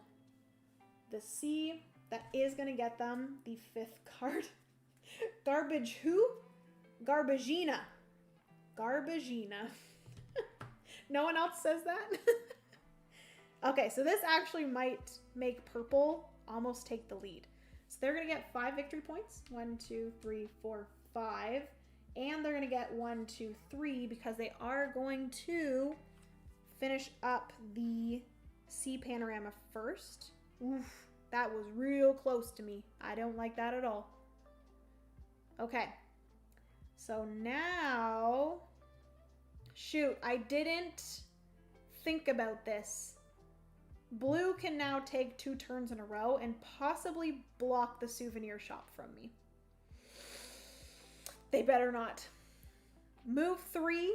the C, that is going to get them the 5th card. Garbage who? Garbagina. Garbagina. No one else says that? Okay, so this actually might make purple almost take the lead. So they're going to get 5 victory points. 1, 2, 3, 4, 5. And they're going to get 1, 2, 3 because they are going to finish up the sea panorama first. Oof, that was real close to me. I don't like that at all. Okay. So now, shoot, I didn't think about this. Blue can now take 2 turns in a row and possibly block the souvenir shop from me. They better not. Move 3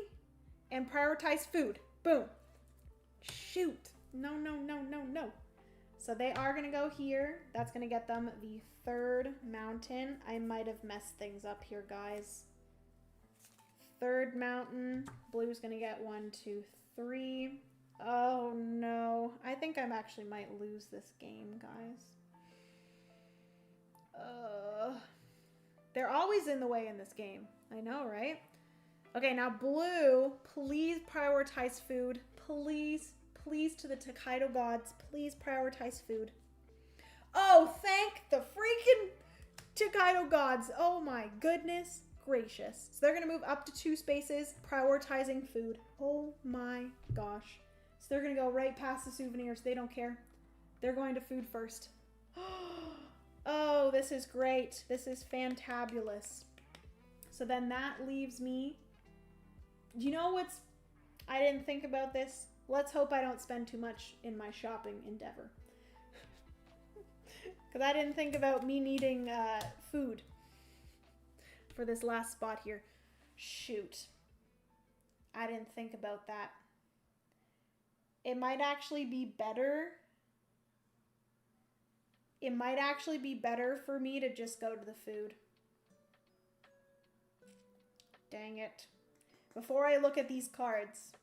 and prioritize food. Boom. Shoot. No, no, no, no, no. So they are going to go here. That's going to get them the 3rd mountain. I might have messed things up here, guys. 3rd mountain. Blue's going to get 1, 2, 3. Oh, no. I think I actually might lose this game, guys. They're always in the way in this game. I know, right? Okay, now blue, please prioritize food. Please, please, to the Tokaido gods, please prioritize food. Oh, thank the freaking Tokaido gods. Oh my goodness gracious. So they're going to move up to 2 spaces, prioritizing food. Oh my gosh. So they're going to go right past the souvenirs. They don't care. They're going to food first. Oh, this is great. This is fantabulous. So then that leaves me... You know what's... I didn't think about this. Let's hope I don't spend too much in my shopping endeavor. Because I didn't think about me needing food for this last spot here. Shoot. I didn't think about that. It might actually be better... It might actually be better for me to just go to the food. Dang it. Before I look at these cards.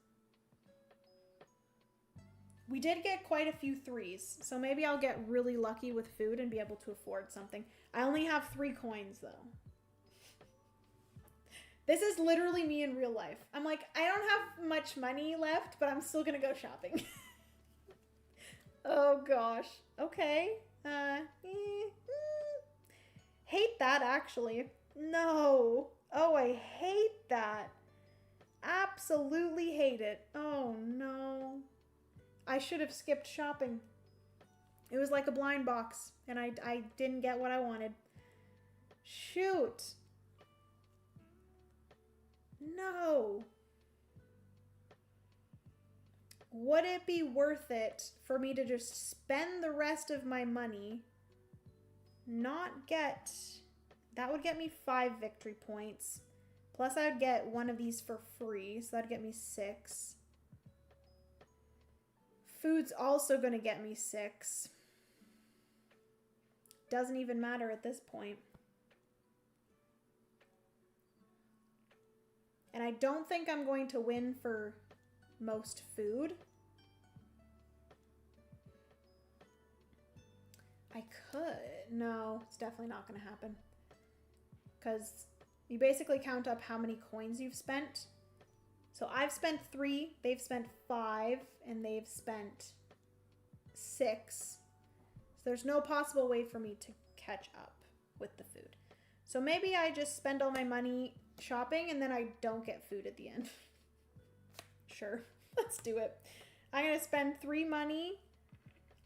We did get quite a few 3s, so maybe I'll get really lucky with food and be able to afford something. I only have 3 coins, though. This is literally me in real life. I'm like, I don't have much money left, but I'm still gonna go shopping. Oh, gosh. Okay. Hate that, actually. No. Oh, I hate that. Absolutely hate it. Oh, no. I should have skipped shopping. It was like a blind box, and I didn't get what I wanted. Shoot. No. Would it be worth it for me to just spend the rest of my money, not get... That would get me 5 victory points. Plus I would get one of these for free, so that'd get me 6. Food's also gonna get me 6. Doesn't even matter at this point. And I don't think I'm going to win for most food. I could. No, it's definitely not going to happen. Because you basically count up how many coins you've spent. So I've spent 3, they've spent 5, and they've spent 6. So there's no possible way for me to catch up with the food. So maybe I just spend all my money shopping and then I don't get food at the end. Sure, let's do it. I'm going to spend 3 money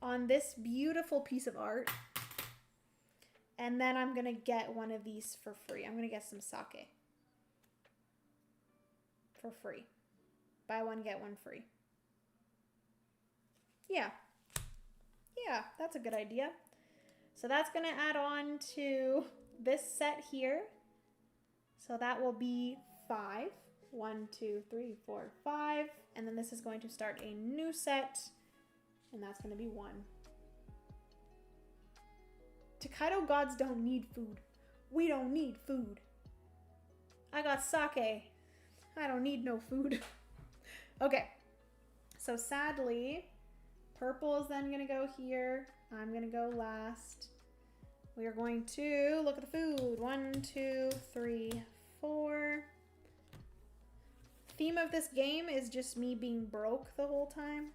on this beautiful piece of art. And then I'm going to get one of these for free. I'm going to get some sake. For free. Buy one, get one free. Yeah. Yeah, that's a good idea. So that's going to add on to this set here. So that will be 5. 1, 2, 3, 4, 5. And then this is going to start a new set. And that's going to be 1. Tokaido gods don't need food. We don't need food. I got sake. I don't need no food. Okay. So sadly, purple is then going to go here. I'm going to go last. We are going to look at the food. 1, 2, 3, 4. Theme of this game is just me being broke the whole time.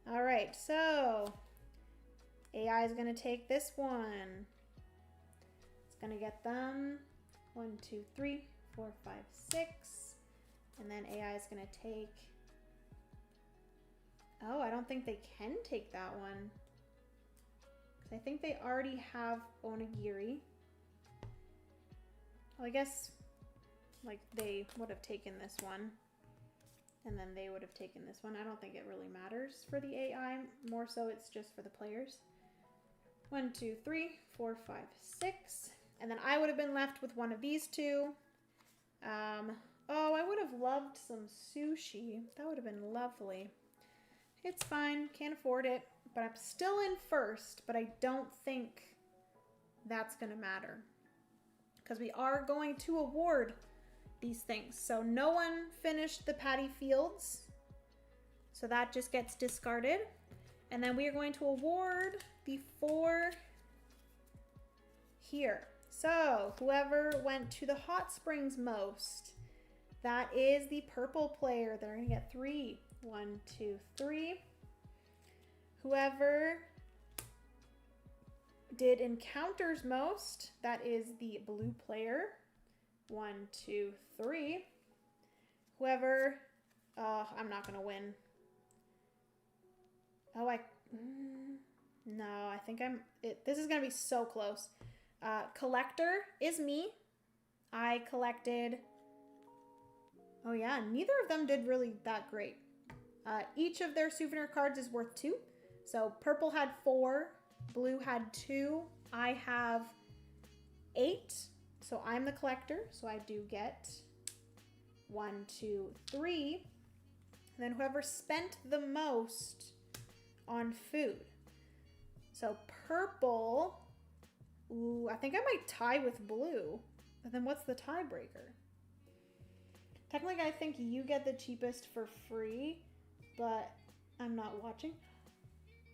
All right, so AI is going to take this one. It's going to get them 1, 2, 3, 4, 5, 6. And then AI is going to take... Oh, I don't think they can take that one. I think they already have onigiri. Well, I guess like they would have taken this one. And then they would have taken this one. I don't think it really matters for the AI. More so it's just for the players. 1, 2, 3, 4, 5, 6. And then I would have been left with one of these two. Oh, I would have loved some sushi. That would have been lovely. It's fine. Can't afford it. But I'm still in first. But I don't think that's going to matter. Because we are going to award these things. So no one finished the Patty Fields. So that just gets discarded. And then we are going to award the 4 here. So whoever went to the hot springs most, that is the purple player. They're going to get 3. 1, 2, 3. Whoever did encounters most, that is the blue player. 1, 2, 3. Whoever, I'm not going to win. Oh, no, I think this is going to be so close. Collector is me. I collected, oh yeah, neither of them did really that great. Each of their souvenir cards is worth 2. So purple had 4, blue had 2. I have 8. So I'm the collector, so I do get 1, 2, 3. And then whoever spent the most on food. So purple, ooh, I think I might tie with blue. But then what's the tiebreaker? Technically, I think you get the cheapest for free, but I'm not watching.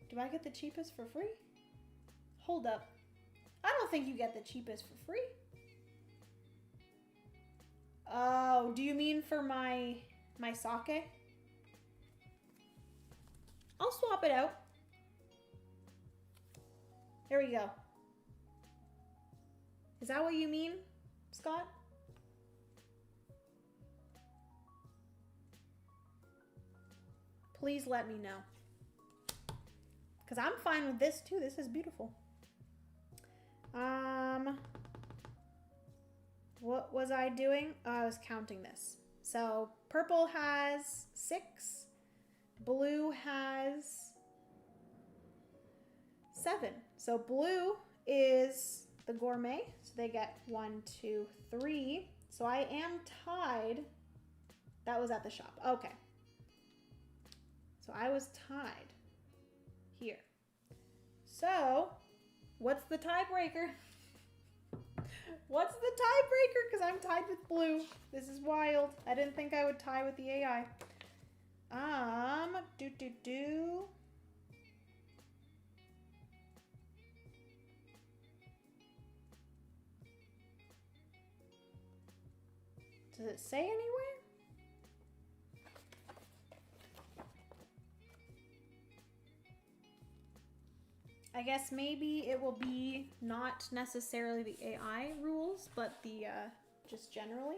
Do I get the cheapest for free? Hold up. I don't think you get the cheapest for free. Oh, do you mean for my sake? I'll swap it out. There we go. Is that what you mean, Scott? Please let me know. Because I'm fine with this too. This is beautiful. What was I doing? Oh, I was counting this. So purple has 6. Blue has 7. So blue is the gourmet. So they get 1, 2, 3. So I am tied. That was at the shop. Okay. So I was tied here. So what's the tiebreaker? What's the tiebreaker? Because I'm tied with blue. This is wild. I didn't think I would tie with the AI. Does it say anywhere? I guess maybe it will be not necessarily the AI rules, but the just generally.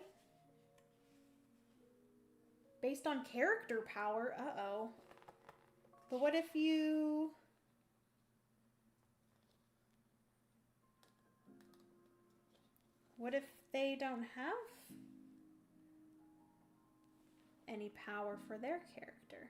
Based on character power, uh-oh. But what if you... What if they don't have any power for their character?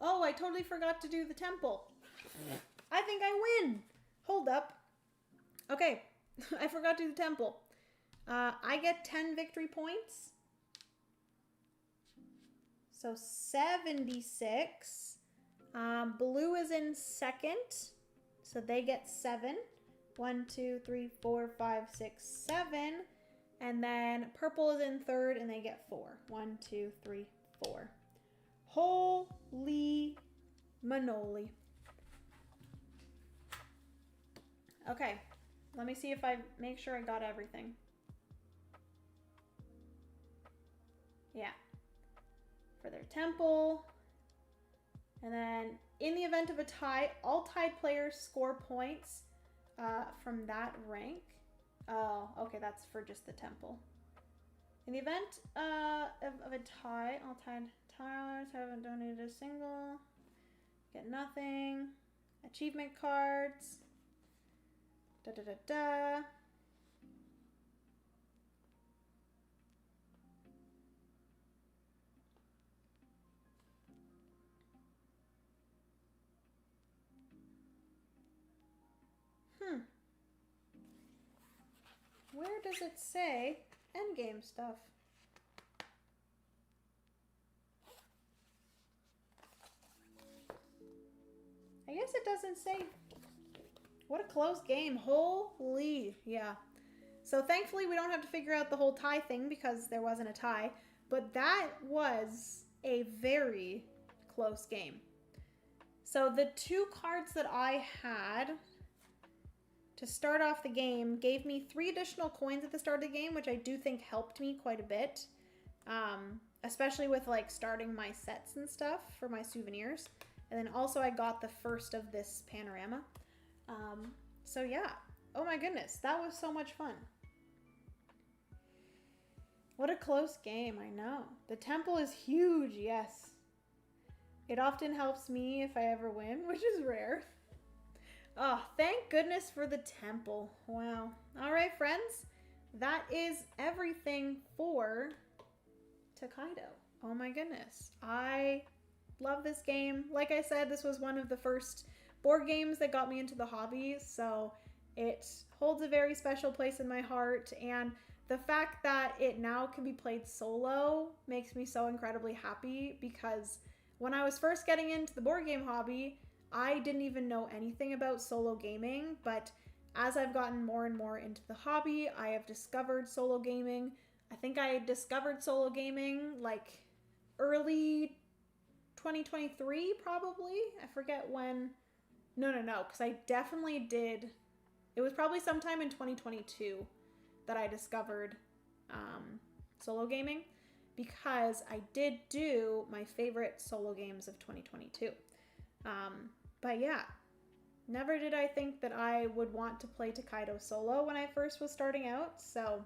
Oh, I totally forgot to do the temple. I think I win. Hold up. Okay, I forgot to do the temple. I get 10 victory points. So 76. Blue is in second. So they get 7. 1, 2, 3, 4, 5, 6, 7. And then purple is in third and they get 4. 1, 2, 3, 4. Holy manoli. Okay, let me see if I make sure I got everything. Yeah. For their temple. And then in the event of a tie, all tied players score points from that rank. Oh, okay, that's for just the temple. In the event of a tie, all tied tires haven't donated a single. Get nothing. Achievement cards. Da da da da. Where does it say endgame stuff? I guess it doesn't say. What a close game. Holy, yeah. So thankfully we don't have to figure out the whole tie thing because there wasn't a tie, but that was a very close game. So the 2 cards that I had to start off the game gave me 3 additional coins at the start of the game, which I do think helped me quite a bit, especially with like starting my sets and stuff for my souvenirs. And then also I got the first of this panorama. So yeah, oh my goodness, that was so much fun. What a close game, I know. The temple is huge, yes. It often helps me if I ever win, which is rare. Oh, thank goodness for the temple. Wow. All right, friends. That is everything for Tokaido. Oh my goodness. I love this game. Like I said, this was one of the first board games that got me into the hobby, so it holds a very special place in my heart, and the fact that it now can be played solo makes me so incredibly happy, because when I was first getting into the board game hobby, I didn't even know anything about solo gaming, but as I've gotten more and more into the hobby, I have discovered solo gaming. I think I discovered solo gaming like early 2023, probably. I forget when. No, because I definitely did. It was probably sometime in 2022 that I discovered solo gaming, because I did do my favorite solo games of 2022. But yeah, never did I think that I would want to play Tokaido solo when I first was starting out. So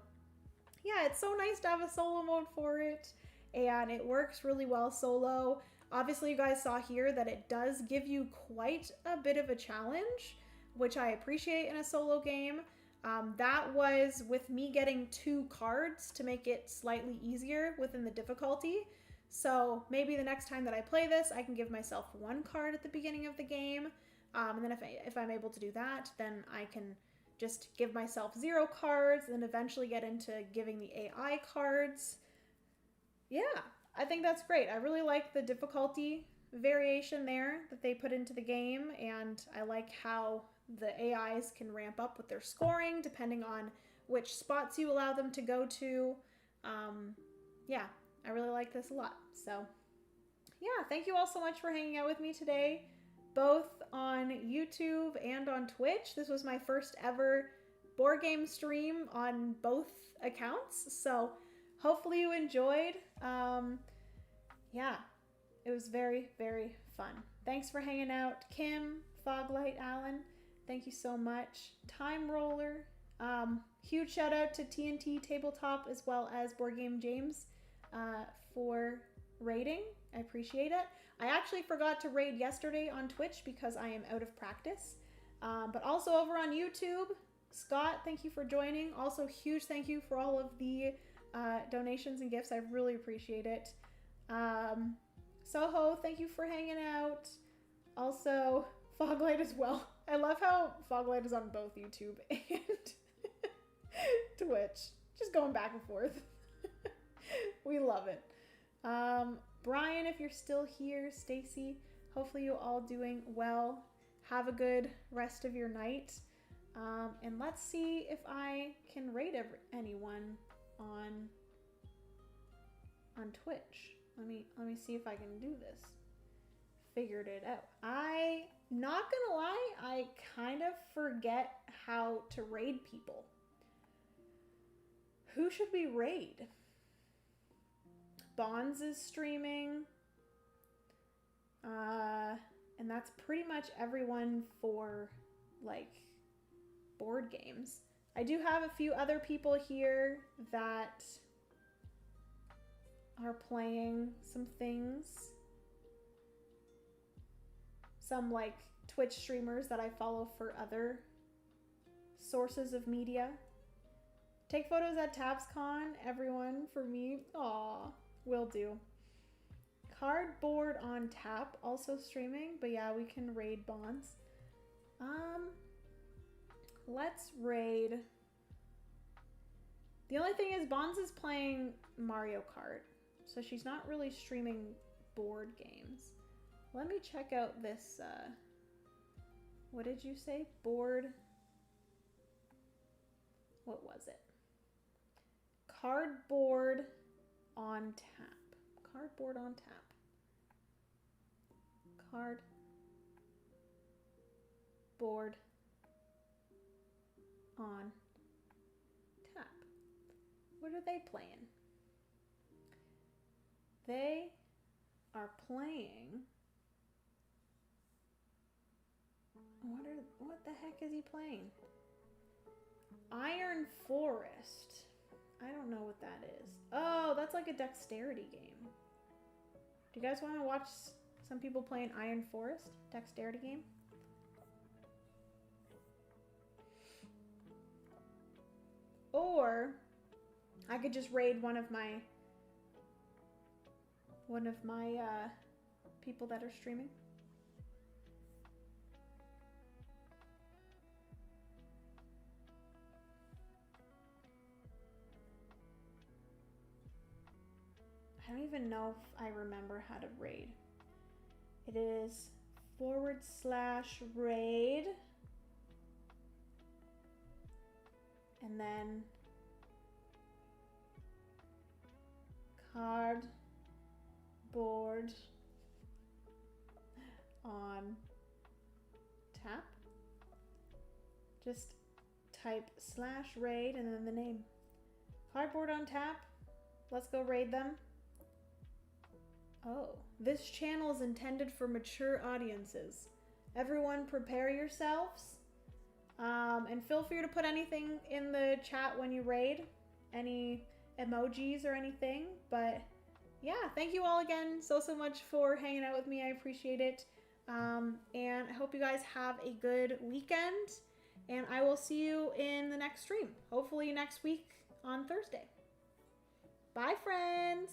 yeah, it's so nice to have a solo mode for it, and it works really well solo. Obviously, you guys saw here that it does give you quite a bit of a challenge, which I appreciate in a solo game. That was with me getting 2 cards to make it slightly easier within the difficulty. So maybe the next time that I play this, I can give myself 1 card at the beginning of the game. And then if I'm able to do that, then I can just give myself 0 cards and then eventually get into giving the AI cards. Yeah, I think that's great. I really like the difficulty variation there that they put into the game, and I like how the AIs can ramp up with their scoring depending on which spots you allow them to go to. Yeah, I really like this a lot. So yeah, thank you all so much for hanging out with me today, both on YouTube and on Twitch. This was my first ever board game stream on both accounts, so hopefully you enjoyed. Yeah, it was very, very fun. Thanks for hanging out, Kim, Foglight, Alan. Thank you so much. Time Roller. Huge shout out to TNT Tabletop as well as Board Game James for raiding. I appreciate it. I actually forgot to raid yesterday on Twitch because I am out of practice. But also over on YouTube, Scott, thank you for joining. Also, huge thank you for all of the donations and gifts. I really appreciate it. Soho, thank you for hanging out. Also, Foglight as well. I love how Foglight is on both YouTube and Twitch. Just going back and forth. We love it. Brian, if you're still here, Stacy, hopefully you're all doing well. Have a good rest of your night. And let's see if I can raid anyone on Twitch. Let me see if I can do this. Figured it out. Not gonna lie, I kind of forget how to raid people. Who should we raid? Bonds is streaming. And that's pretty much everyone for, like, board games. I do have a few other people here that are playing some things. Some, like, Twitch streamers that I follow for other sources of media. Take photos at TabsCon, everyone, for me. Aw, will do. Cardboard on Tap, also streaming, but yeah, we can raid Bonds. Let's raid. The only thing is Bonds is playing Mario Kart, so she's not really streaming board games. Let me check out this, what did you say? Board, what was it? Cardboard on Tap. Cardboard on Tap. Cardboard on Tap. What are they playing? They are playing. What the heck is he playing? Iron Forest. I don't know what that is. Oh, that's like a dexterity game. Do you guys want to watch some people playing Iron Forest? Dexterity game? Or I could just raid one of my people that are streaming. I don't even know if I remember how to raid. It is /raid. And then cardboard on Tap. Just type /raid and then the name. Cardboard on Tap. Let's go raid them. Oh, this channel is intended for mature audiences. Everyone prepare yourselves. And feel free to put anything in the chat when you raid. Any emojis or anything. But yeah, thank you all again so much for hanging out with me. I appreciate it. And I hope you guys have a good weekend. And I will see you in the next stream. Hopefully next week on Thursday. Bye, friends.